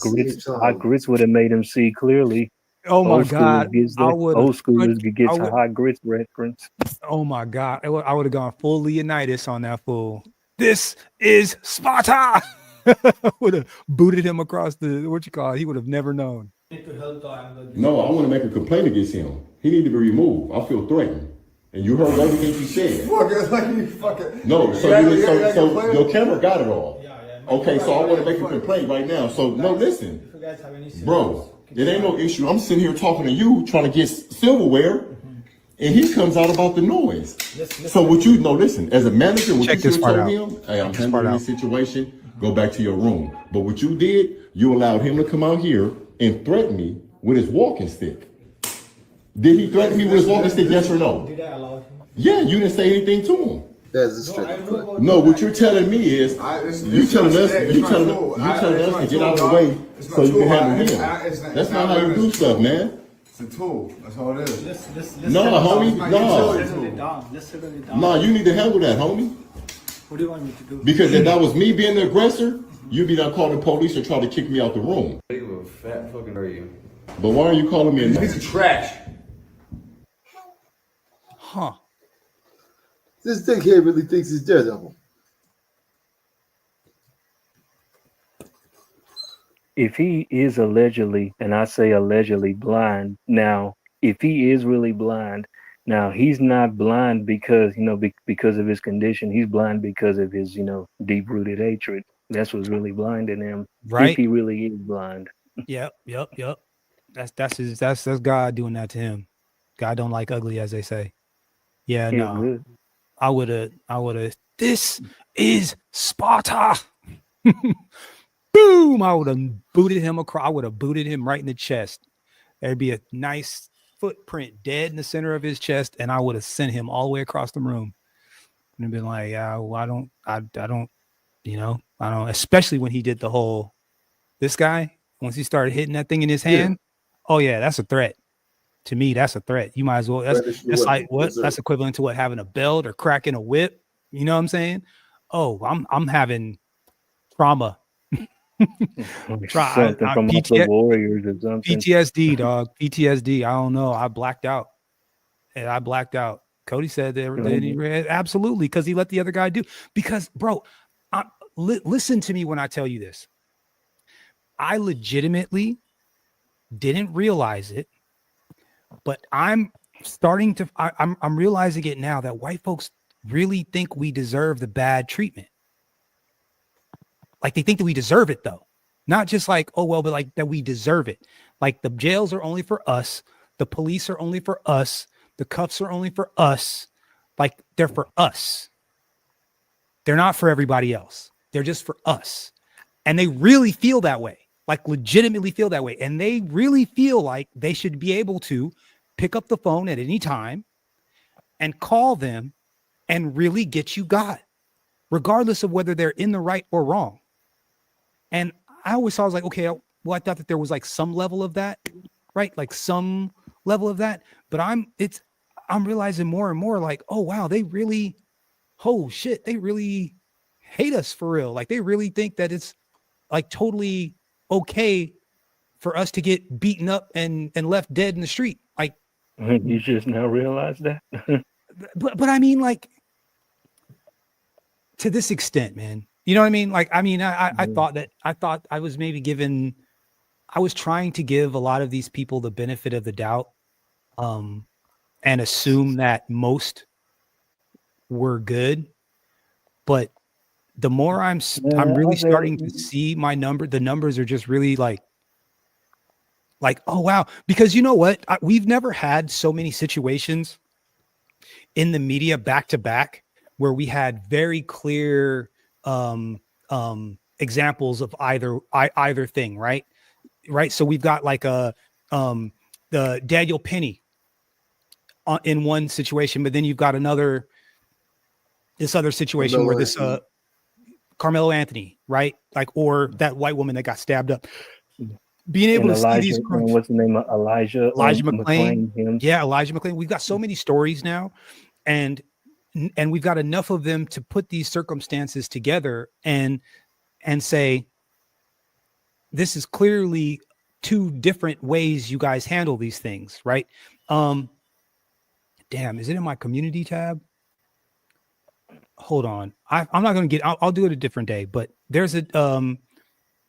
grits would have made him see clearly. Oh my God. Old schoolers could get to hot grits reference. Oh my God. I would have gone full Leonidas on that fool. This is Sparta. Would have booted him across the, he would have never known. No, I want to make a complaint against him. He need to be removed. I feel threatened. And you heard everything he said. No, so your camera got it all. Okay, so I want to make a complaint right now. So no, listen, bro, it ain't no issue. I'm sitting here talking to you, trying to get silverware, And he comes out about the noise. So what you know, listen, as a manager, what Check you this should part have out. told him, hey, I'm Check this part handling out. this situation, go back to your room. But what you did, you allowed him to come out here and threaten me with his walking stick. Did he threaten me with his walking stick, yes or no? Did I allow him? Yeah, you didn't say anything to him. That's a straight. No, what you're telling me is you telling us to get out of the way so you can handle him. That's not how you do stuff, man. It's a tool. That's all it is. No, homie, no. Let's settle it down. No, you need to handle that, homie. What do you want me to do? Because if that was me being the aggressor, you'd be done calling the police or try to kick me out the room. Big of a fat fucking are you? But why are you calling me a Piece of trash. Huh. This dickhead really thinks he's Daredevil. If he is allegedly, and I say allegedly blind, now, if he is really blind, now he's not blind because, because of his condition. He's blind because of his, deep-rooted hatred. That's what's really blinding him. Right. If he really is blind. Yep. That's God doing that to him. God don't like ugly, as they say. Yeah, He no. would. I would have. This is Sparta. Boom! I would have booted him across. I would have booted him right in the chest. There'd be a nice footprint dead in the center of his chest, and I would have sent him all the way across the room. And been like, I don't. Especially when he did the whole. This guy, once he started hitting that thing in his hand, oh yeah, that's a threat. To me, that's a threat. You might as well. That's like what? That's equivalent to what, having a belt or cracking a whip. You know what I'm saying? Oh, I'm having trauma. Something from the Warriors or something. PTSD, dog. PTSD. I don't know. I blacked out. And I blacked out. Cody said that he read absolutely because he let the other guy do. Because, bro, listen to me when I tell you this. I legitimately didn't realize it. But I'm starting to, I'm realizing it now that white folks really think we deserve the bad treatment. Like they think that we deserve it though. Not just like, oh, well, but like that we deserve it. Like the jails are only for us. The police are only for us. The cuffs are only for us. Like they're for us. They're not for everybody else. They're just for us. And they really feel that way. Like legitimately feel that way. And they really feel like they should be able to pick up the phone at any time and call them and really get you got, regardless of whether they're in the right or wrong. And I always thought, I was like, okay, well, I thought that there was like some level of that, right? Like some level of that. But I'm realizing more and more like, oh, wow, they really, oh shit, they really hate us for real. Like they really think that it's like totally okay for us to get beaten up and left dead in the street. Like you just now realize that. but I mean, like to this extent, man, you know what I mean? Like, I mean, I thought I was maybe I was trying to give a lot of these people the benefit of the doubt, and assume that most were good. But the more I'm really starting to see the numbers are just really like, oh, wow. Because you know what? We've never had so many situations in the media back to back where we had very clear examples of either thing, right? Right. So we've got like the Daniel Penny in one situation, but then you've got this other situation where this Carmelo Anthony, right? Like, or that white woman that got stabbed up. Being able to see these, what's the name of Elijah McClain? Yeah, Elijah McClain. We've got so many stories now, and we've got enough of them to put these circumstances together and say, this is clearly two different ways you guys handle these things, right? Damn, is it in my community tab? Hold on. I'm not going to I'll do it a different day, but there's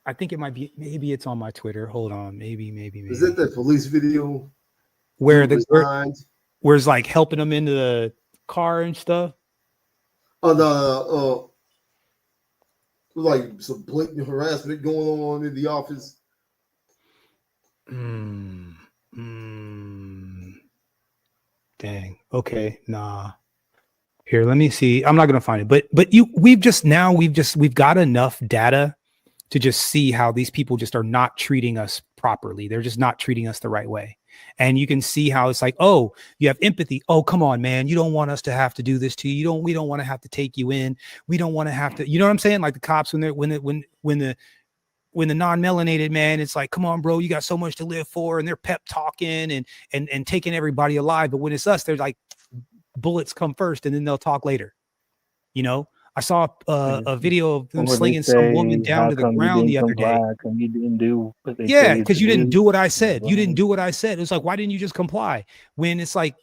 I think it might be, maybe it's on my Twitter. Hold on. Maybe. Is that the police video? Where it's like helping them into the car and stuff? Oh, no. Like some blatant harassment going on in the office. Dang. Okay. Nah. Here, let me see. I'm not gonna find it, but we've got enough data to just see how these people just are not treating us properly. They're just not treating us the right way. And you can see how it's like, oh, you have empathy. Oh, come on, man. You don't want us to have to do this to you. We don't want to have to take you in. We don't want to have to, you know what I'm saying? Like the cops when the non-melanated man, it's like, come on, bro, you got so much to live for. And they're pep talking and taking everybody alive. But when it's us, they're like, bullets come first and then they'll talk later. You know, I saw a video of them Or they slinging some woman say, down how to the come you ground didn't the other comply? day. How come you didn't do what they Yeah, tell you because to you didn't do? do what I said. You didn't Right. do what I said. It's like, why didn't you just comply? When it's like,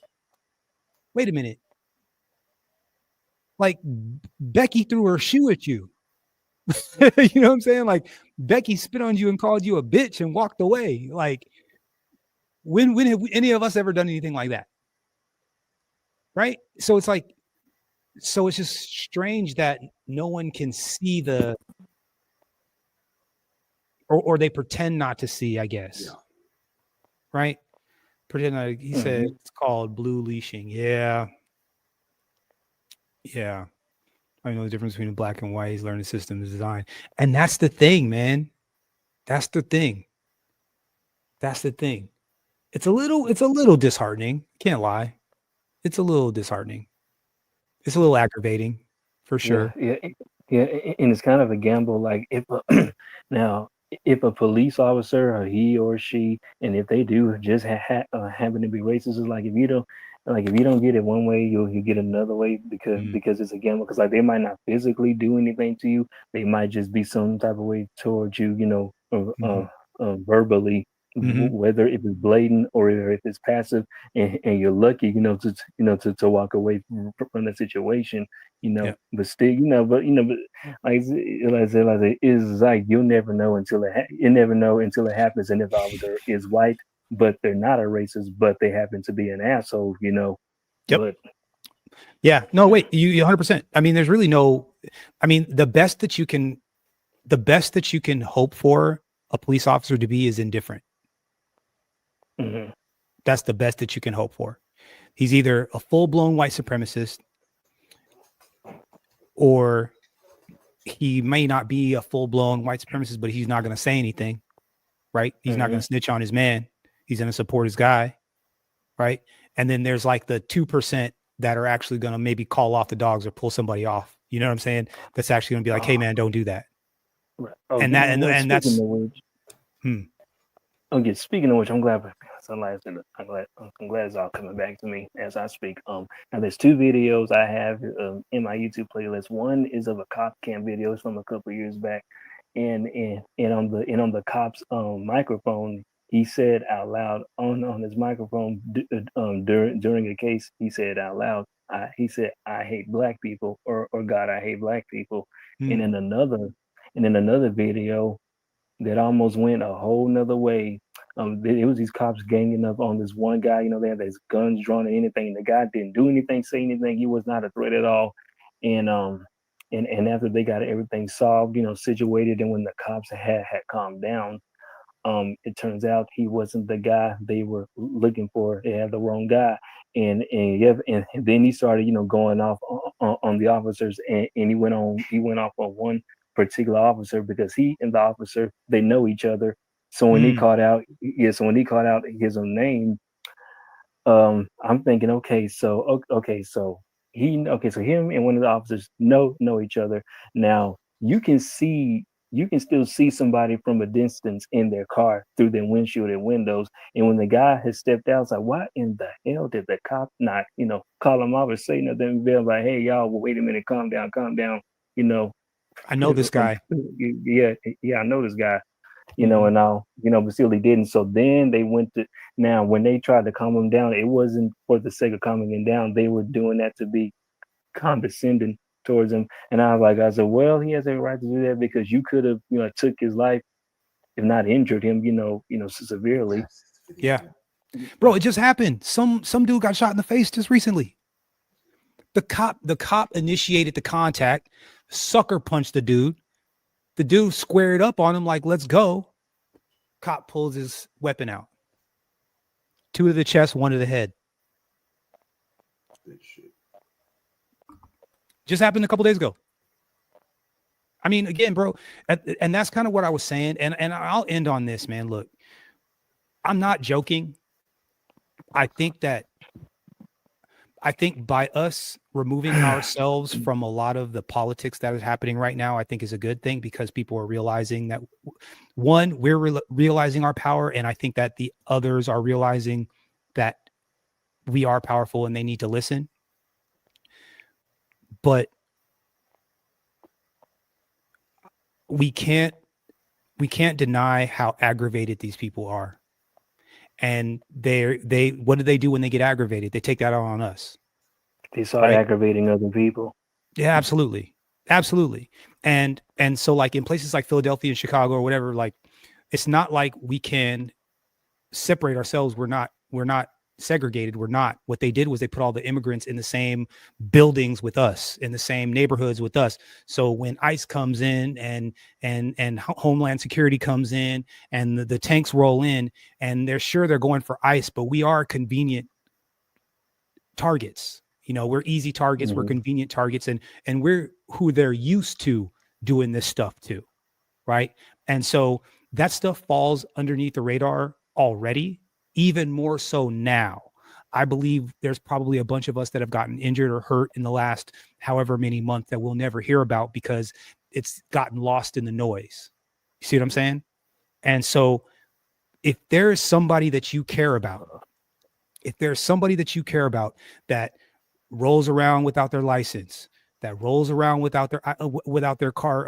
wait a minute. Like Becky threw her shoe at you. You know what I'm saying? Like Becky spit on you and called you a bitch and walked away. Like when have any of us ever done anything like that? Right? So it's like, so it's just strange that no one can see or they pretend not to see, I guess. Yeah. Right? Pretend like he said it's called blue leashing. Yeah. Yeah. I know the difference between black and white. He's learning systems design. And that's the thing, man. That's the thing. That's the thing. It's a little disheartening. Can't lie. It's a little disheartening. It's a little aggravating for sure. And it's kind of a gamble. Like if now, if a police officer or he or she, and if they do just happen to be racist, it's like if you don't get it one way, you get another way because it's a gamble. Because like they might not physically do anything to you, they might just be some type of way towards you, verbally, whether if it's blatant or if it's passive, and you're lucky, to walk away from the situation, but still, but like I said, it's like you'll never know until it happens. And if the officer is white, but they're not a racist, but they happen to be an asshole, Yep. But Yeah. No, wait, you 100%. I mean, there's really the best that you can hope for a police officer to be is indifferent. That's the best that you can hope for. He's either a full-blown white supremacist or he may not be a full-blown white supremacist, but he's not going to say anything, right? He's not going to snitch on his man. He's going to support his guy, right? And then there's like the 2% that are actually going to maybe call off the dogs or pull somebody off. You know what I'm saying? That's actually going to be like, hey man, don't do that. Right. And that's speaking of which, I'm glad it's all coming back to me as I speak. Now there's two videos I have in my YouTube playlist. One is of a cop cam video from a couple years back, and on the cop's microphone, he said out loud on his microphone during a case, he said out loud, he said, "I hate black people," or "God, I hate black people." And in another video that almost went a whole nother way. It was these cops ganging up on this one guy. They had his guns drawn and anything. The guy didn't do anything, say anything. He was not a threat at all. And after they got everything solved, situated, and when the cops had calmed down, it turns out he wasn't the guy they were looking for. They had the wrong guy. And then he started, going off on the officers, and he went off on one particular officer because he and the officer, they know each other. So when he called out his own name, I'm thinking, so him and one of the officers know each other. Now you can still see somebody from a distance in their car through their windshield and windows. And when the guy has stepped out, it's like, why in the hell did the cop not, call him off or say nothing? They're like, hey, y'all, well, wait a minute, calm down. I know this guy. Yeah, I know this guy. And all, but still he didn't. So then they went to, now when they tried to calm him down, it wasn't for the sake of calming him down. They were doing that to be condescending towards him. And I said, well, he has a right to do that because you could have, took his life, if not injured him, severely. Yeah. Bro, it just happened. Some dude got shot in the face just recently. The cop initiated the contact, sucker punched the dude. The dude squared up on him like, let's go. Cop pulls his weapon out. 2 to the chest, 1 to the head. Just happened a couple days ago. I mean, again, bro, and that's kind of what I was saying. And I'll end on this, man. Look, I'm not joking. I think by us removing ourselves from a lot of the politics that is happening right now, I think is a good thing, because people are realizing that, one, we're realizing our power. And I think that the others are realizing that we are powerful and they need to listen. But we can't deny how aggravated these people are. And what do they do when they get aggravated? They take that out on us. They start aggravating other people. Yeah, absolutely. Absolutely. And so, like, in places like Philadelphia and Chicago or whatever, like, it's not like we can separate ourselves. We're not segregated. We're not. What they did was they put all the immigrants in the same buildings with us, in the same neighborhoods with us. So when ICE comes in and Homeland Security comes in and the tanks roll in, and they're going for ICE, but we are convenient targets. You know, we're easy targets. We're convenient targets, and we're who they're used to doing this stuff to, right? And so that stuff falls underneath the radar already. Even more so now. I believe there's probably a bunch of us that have gotten injured or hurt in the last however many months that we'll never hear about because it's gotten lost in the noise. You see what I'm saying? And so if there is somebody that you care about, that rolls around without their license, that rolls around without their car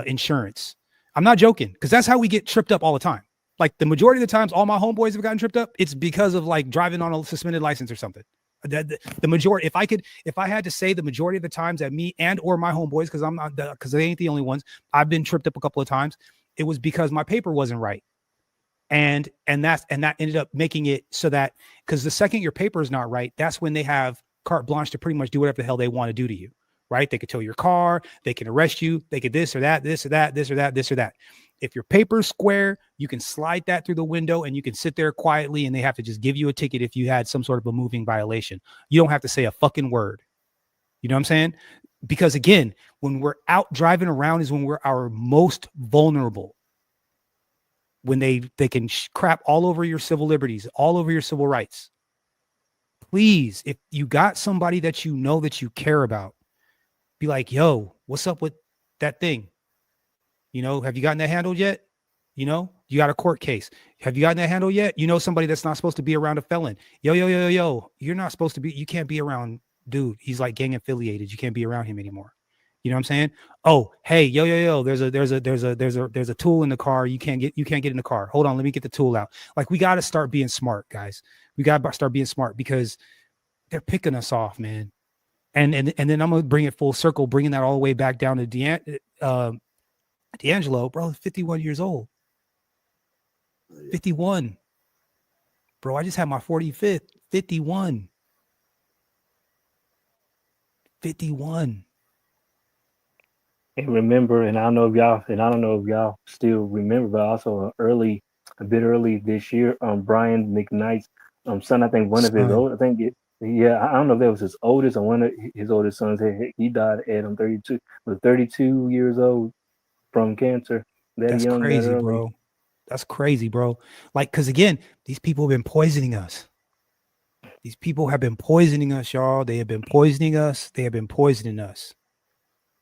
insurance, I'm not joking, because that's how we get tripped up all the time. Like, the majority of the times, all my homeboys have gotten tripped up, it's because of, like, driving on a suspended license or something. The majority, if I had to say the majority of the times that me and or my homeboys, because they ain't the only ones, I've been tripped up a couple of times, it was because my paper wasn't right. And that ended up making it so that, because the second your paper is not right, that's when they have carte blanche to pretty much do whatever the hell they want to do to you, right? They could tow your car, they can arrest you, they could this or that, this or that, this or that, this or that. If your paper's square, you can slide that through the window and you can sit there quietly, and they have to just give you a ticket if you had some sort of a moving violation. You don't have to say a fucking word. You know what I'm saying? Because again, when we're out driving around is when we're our most vulnerable. When they can crap all over your civil liberties, all over your civil rights. Please, if you got somebody that you know that you care about, be like, yo, what's up with that thing? You know, have you gotten that handled yet? You know, you got a court case. Have you gotten that handled yet? You know, somebody that's not supposed to be around a felon. Yo, you're not supposed to be, you can't be around, dude. He's like gang affiliated. You can't be around him anymore. You know what I'm saying? Oh, hey, yo, there's a tool in the car. You can't get in the car. Hold on, let me get the tool out. Like, we got to start being smart, guys. We got to start being smart, because they're picking us off, man. And then I'm gonna bring it full circle, bringing that all the way back down to D'Angelo, bro, 51 years old. 51. Bro, I just had my 45th. 51. 51. And remember, and I don't know if y'all still remember, but also a bit early this year, Brian McKnight's son, I think one of his old, I don't know if that was his oldest or one of his oldest sons. He died at 32 years old from cancer. That's young, crazy, that bro. That's crazy, bro. Like, because again, these people have been poisoning us. These people have been poisoning us, y'all. They have been poisoning us. They have been poisoning us.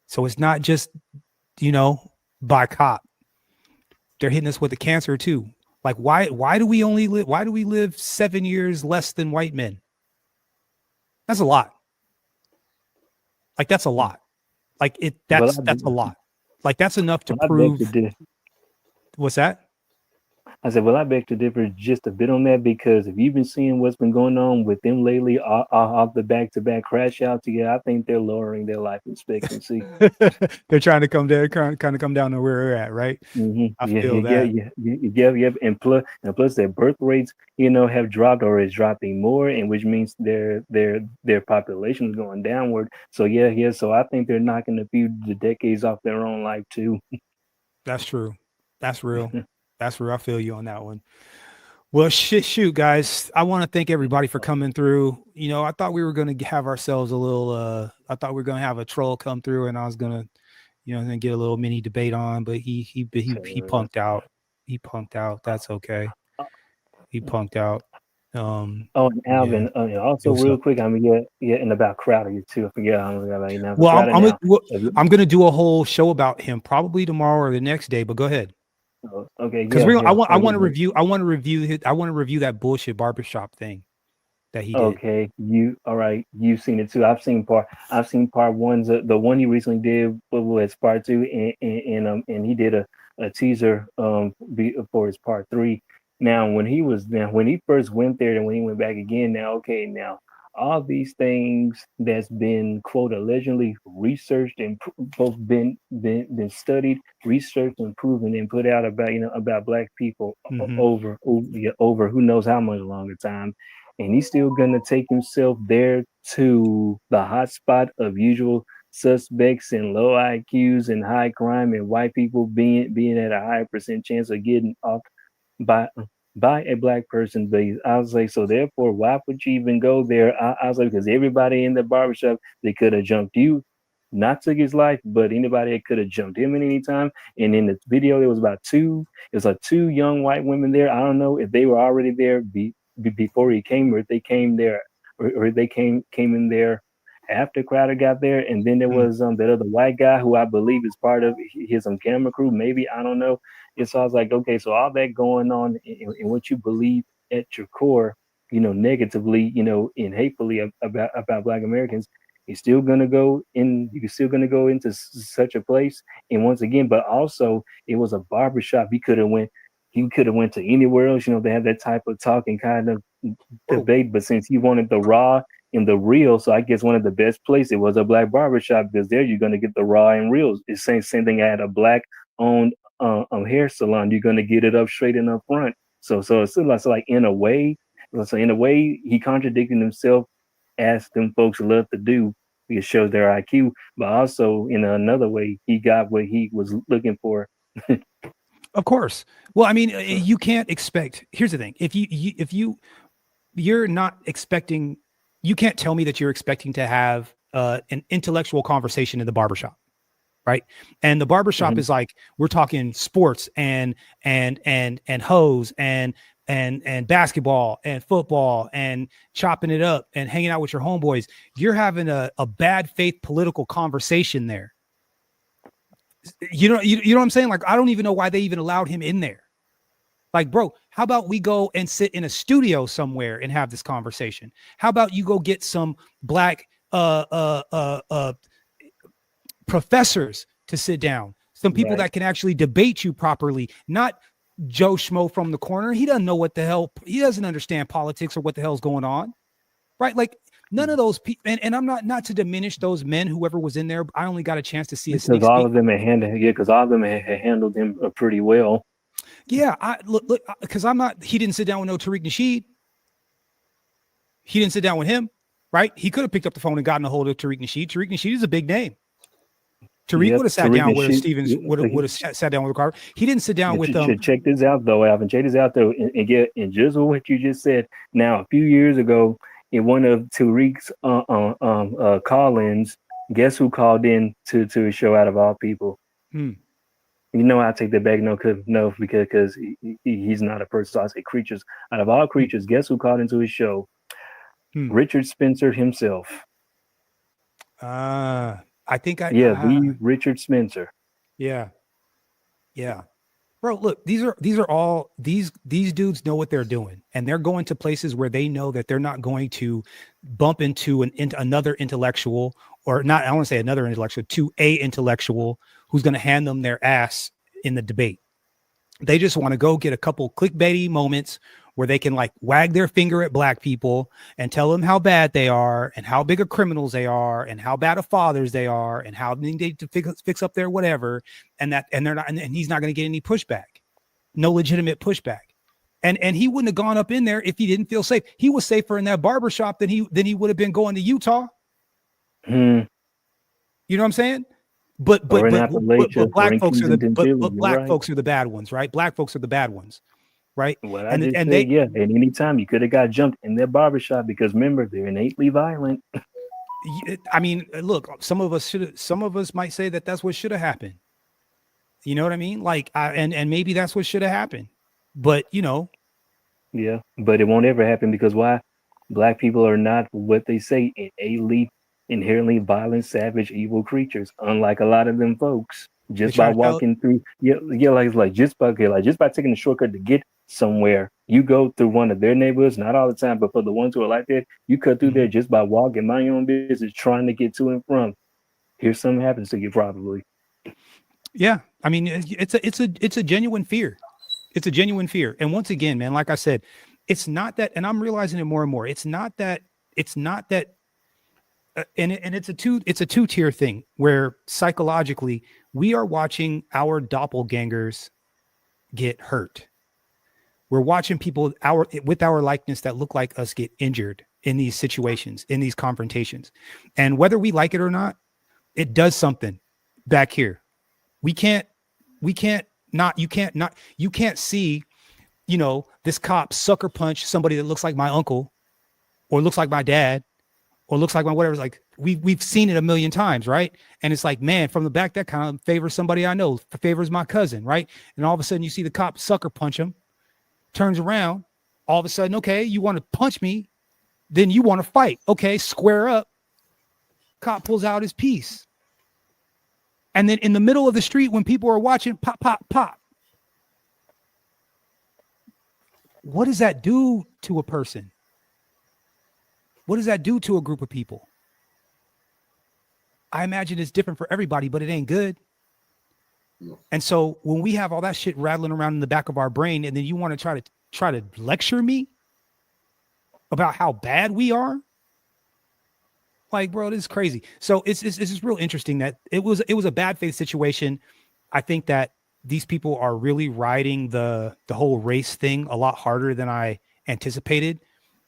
So it's not just, by cop. They're hitting us with the cancer too. Like, why do we live 7 years less than white men? That's a lot. Like, that's a lot. Like, that's a lot. Like, that's enough to prove. What's that? I said, well, I beg to differ just a bit on that, because if you've been seeing what's been going on with them lately off the back-to-back crash outs, I think they're lowering their life expectancy. They're trying to come down, kind of come down to where we're at, right? I feel that. Yeah. And plus their birth rates, have dropped or is dropping more, and which means their population is going downward. So so I think they're knocking a few decades off their own life too. That's true. That's real. That's where I feel you on that one. Well, shoot, guys. I want to thank everybody for coming through. You know, I thought we were going to have ourselves a little. I thought we were going to have a troll come through, and I was going to, then get a little mini debate on. But he punked out. He punked out. That's okay. He punked out. Oh, and Alvin, also What's real up? quick, and about Crowder too. I forget how I'm about you now. Well, Crowder I'm going to do a whole show about him probably tomorrow or the next day. But go ahead. Okay, Because yeah, I want to okay. review that bullshit barbershop thing that he did. Okay, all right? You've seen it too. I've seen part one. The one he recently did was part two, and he did a teaser for his part three. Now, when he first went there, and when he went back again, now all these things that's been quote allegedly researched and both been studied, researched, and proven and put out about black people over who knows how much longer time. And he's still gonna take himself there to the hot spot of usual suspects and low IQs and high crime and white people being at a higher percent chance of getting off by a black person. But I was like, so therefore, why would you even go there? I was like, because everybody in the barbershop, they could have jumped you, not took his life, but anybody could have jumped him at any time. And in the video, there was two young white women there. I don't know if they were already there before he came, or if they came there, or they came in there after Crowder got there. And then there was that other white guy who I believe is part of his camera crew, maybe, I don't know. And so I was like, okay, so all that going on in what you believe at your core, negatively, and hatefully about Black Americans, you're still gonna go into such a place. And once again, but also it was a barbershop. He could have went to anywhere else, they have that type of talking kind of debate. But since he wanted the raw and the real, so I guess one of the best places, it was a black barbershop, because there you're gonna get the raw and real. It's same thing at a black owned hair salon. You're gonna get it up straight and up front. So it's still like in a way, he contradicted himself, as them folks love to do. It shows their IQ, but also in another way, he got what he was looking for. Of course. Well, I mean, you can't expect. Here's the thing: if you're not expecting, you can't tell me that you're expecting to have an intellectual conversation in the barbershop, right? And the barbershop is like, we're talking sports and hoes and basketball and football and chopping it up and hanging out with your homeboys. You're having a bad faith political conversation there. You know what I'm saying? Like, I don't even know why they even allowed him in there. Like, bro, how about we go and sit in a studio somewhere and have this conversation? How about you go get some black professors to sit down, some people that can actually debate you properly, not Joe Schmo from the corner. He doesn't know what the hell, he doesn't understand politics or what the hell's going on, right? Like, none of those people, and I'm not to diminish those men, whoever was in there. I only got a chance to see a sneak because all of them had handled him pretty well. Yeah, look, because he didn't sit down with no TARIQ NASHEED. He didn't sit down with him, right? He could have picked up the phone and gotten a hold of TARIQ NASHEED. TARIQ NASHEED is a big name. TARIQ would have sat down with Stevens, would have sat down with Carter. He didn't sit down with them. Check this out, though, Alvin. Check this out, though, and just what you just said. Now, a few years ago, in one of TARIQ's call-ins, guess who called in to his show out of all people? I take that back. No, because he's not a person. So I say creatures. Out of all creatures, guess who called into his show? Richard Spencer himself. The Richard Spencer. Yeah. Bro, look, these dudes know what they're doing, and they're going to places where they know that they're not going to bump into another intellectual, or not. I don't want to say another intellectual, to a intellectual who's going to hand them their ass in the debate. They just want to go get a couple clickbaity moments where they can like wag their finger at black people and tell them how bad they are and how big of criminals they are and how bad of fathers they are and how they need to fix up their whatever. And they're not, and he's not going to get any pushback, no legitimate pushback. And he wouldn't have gone up in there if he didn't feel safe. He was safer in that barbershop than he would have been going to Utah. You know what I'm saying? But black folks are the bad ones, right? Black folks are the bad ones. right? What I And just and said, they, yeah. And anytime you could have got jumped in their barbershop because remember they're innately violent. I mean, look, some of us might say that that's what should have happened. You know what I mean? Like, and maybe that's what should have happened. But you know, Yeah, but it won't ever happen because why? Black people are not what they say innately, inherently violent, savage, evil creatures. Unlike a lot of them folks, they just try by to tell. walking through, like just by just by taking a shortcut to get somewhere, you go through one of their neighborhoods. Not all the time, but for the ones who are like that, you cut through there just by walking, mind your own business, trying to get to and from. Here's something happens to you probably. Yeah, I mean, it's a genuine fear. It's a genuine fear. And once again, man, like I said, it's not that, and I'm realizing it more and more. It's not that, and it's a two-tier thing where psychologically we are watching our doppelgangers get hurt. We're watching people with our likeness that look like us get injured in these situations, in these confrontations. And whether we like it or not, it does something back here. You can't see, you know, this cop sucker punch somebody that looks like my uncle or looks like my dad or looks like my whatever. Like we've seen it a million times, right? And it's like, man, from the back, that kind of favors somebody I know, favors my cousin, right? And all of a sudden you see the cop sucker punch him, turns around, all of a sudden, okay, you want to punch me, then you want to fight. Okay, square up. Cop pulls out his piece. And then in the middle of the street, when people are watching, pop, pop, pop. What does that do to a person? What does that do to a group of people? I imagine it's different for everybody, but it ain't good. And so when we have all that shit rattling around in the back of our brain, and then you want to try to lecture me about how bad we are, like, bro, this is crazy. So it's just real interesting that it was a bad faith situation. I think that these people are really riding the whole race thing a lot harder than I anticipated.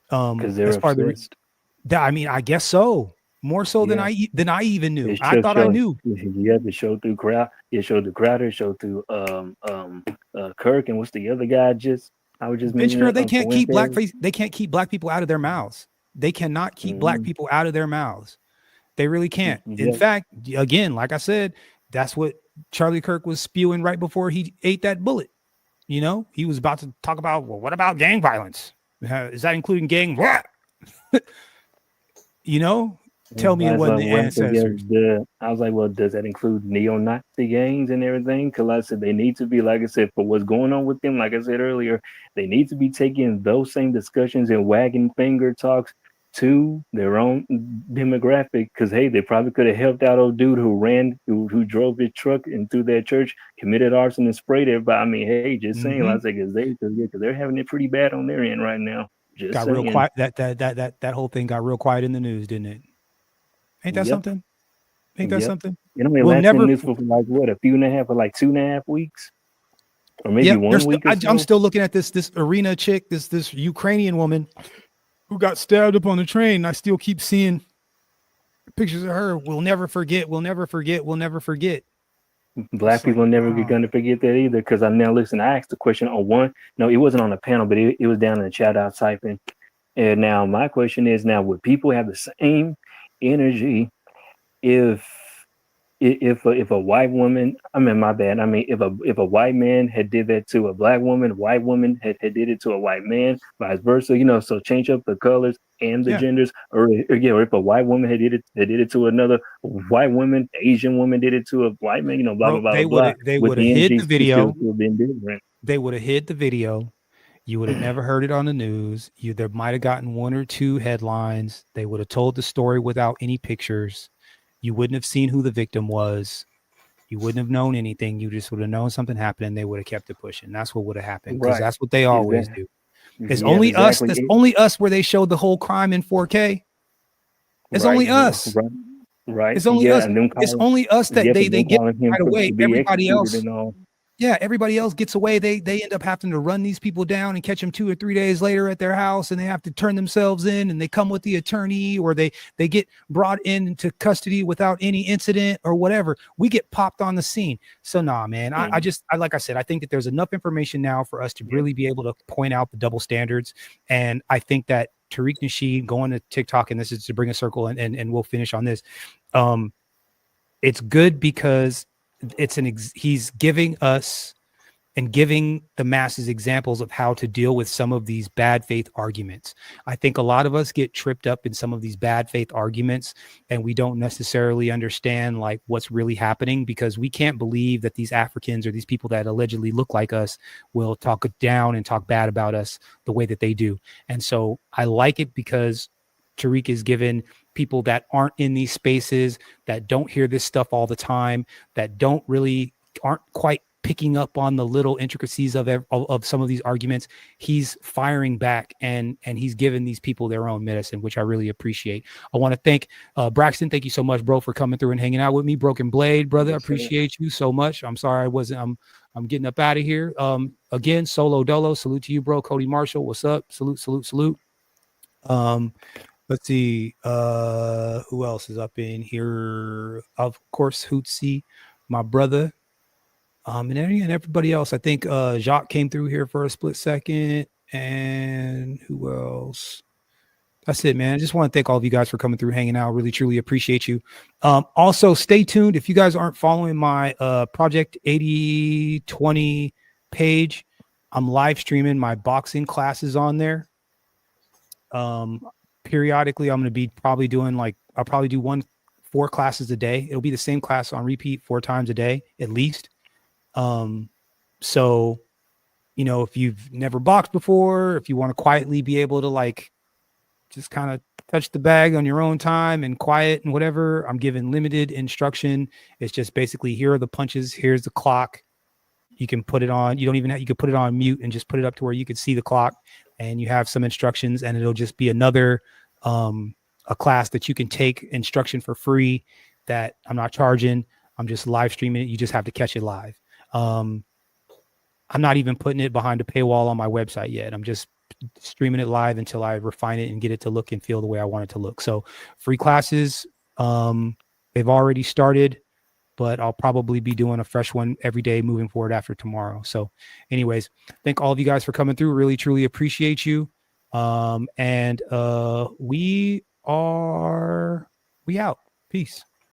Because they're obsessed. I mean, I guess so. More so than I even knew. I thought I knew. Yeah, the show through Crowder. It showed through Crowder. Showed through Kirk, and what's the other guy? I was just mentioning. They can't keep They can't keep black people out of their mouths. They cannot keep black people out of their mouths. They really can't. In fact, again, like I said, that's what Charlie Kirk was spewing right before he ate that bullet. You know, he was about to talk about, well, what about gang violence? Is that including gang? What? You know, tell me it wasn't the ancestors. I was like, well, does that include neo-Nazi gangs and everything? Because I said they need to be, like I said, for what's going on with them, like I said earlier, they need to be taking those same discussions and wagging finger talks to their own demographic. Because hey, they probably could have helped out old dude who drove his truck and through their church, committed arson and sprayed everybody. I mean, hey, just saying, I said, because they're having it pretty bad on their end right now. Just got saying. real quiet. That whole thing got real quiet in the news, didn't it? Ain't that something? Ain't that something? You know, we'll never news for like what, a few and a half or like 2.5 weeks, or maybe 1 week. I'm still looking at this arena chick, this Ukrainian woman who got stabbed up on the train. I still keep seeing pictures of her. We'll never forget. We'll never forget. We'll never forget. Black people are never going to forget that either. Because I asked the question on one. No, it wasn't on the panel, but it was down in the chat I was typing. And now my question is, now would people have the same energy if a white woman, if a white man had did that to a black woman, a white woman had did it to a white man, vice versa, you know, so change up the colors and the genders, or if a white woman had did it to another white woman, Asian woman did it to a white man, you know, blah, blah, blah, they would have hid the video. They would have hid the video. You would have never heard it on the news. There might have gotten 1 or 2 headlines. They would have told the story without any pictures. You wouldn't have seen who the victim was. You wouldn't have known anything. You just would have known something happened, and they would have kept it pushing. That's what would have happened, because that's what they always do. It's only us. It's only us where they showed the whole crime in 4K. It's only us. Right. It's only us. It's only us that they get right away. Everybody else. Yeah, everybody else gets away. They end up having to run these people down and catch them 2 or 3 days later at their house, and they have to turn themselves in, and they come with the attorney, or they get brought into custody without any incident or whatever. We get popped on the scene. So nah, man. I like I said, I think that there's enough information now for us to really be able to point out the double standards. And I think that TARIQ Nasheed going to TikTok, and this is to bring a circle, and we'll finish on this. It's good because he's giving us and giving the masses examples of how to deal with some of these bad faith arguments. I think a lot of us get tripped up in some of these bad faith arguments, and we don't necessarily understand like what's really happening, because we can't believe that these Africans or these people that allegedly look like us will talk down and talk bad about us the way that they do. And so I like it because TARIQ is given people that aren't in these spaces, that don't hear this stuff all the time, that aren't quite picking up on the little intricacies of some of these arguments. He's firing back, and he's giving these people their own medicine, which I really appreciate. I want to thank Braxton. Thank you so much, bro, for coming through and hanging out with me. Broken Blade, brother, I appreciate you so much. I'm sorry I'm getting up out of here. Again, Solo Dolo, salute to you, bro. Cody Marshall, what's up? Salute. Let's see, who else is up in here? Of course, Hootsie, my brother, and everybody else. I think Jacques came through here for a split second, and who else? That's it, man. I just want to thank all of you guys for coming through, hanging out. Really, truly appreciate you. Also, stay tuned. If you guys aren't following my Project 8020 page, I'm live streaming my boxing classes on there. Periodically, I'm going to be probably doing I'll probably do 4 classes a day. It'll be the same class on repeat 4 times a day, at least. So, if you've never boxed before, if you want to quietly be able to just kind of touch the bag on your own time and quiet and whatever, I'm giving limited instruction. It's just basically, here are the punches. Here's the clock. You can put it on. You can put it on mute and just put it up to where you can see the clock, and you have some instructions, and it'll just be another a class that you can take instruction for free that I'm not charging. I'm just live streaming it. You just have to catch it live. I'm not even putting it behind a paywall on my website yet. I'm just streaming it live until I refine it and get it to look and feel the way I want it to look. So free classes, they've already started, but I'll probably be doing a fresh one every day moving forward after tomorrow. So anyways, thank all of you guys for coming through. Really, truly appreciate you. We out. Peace.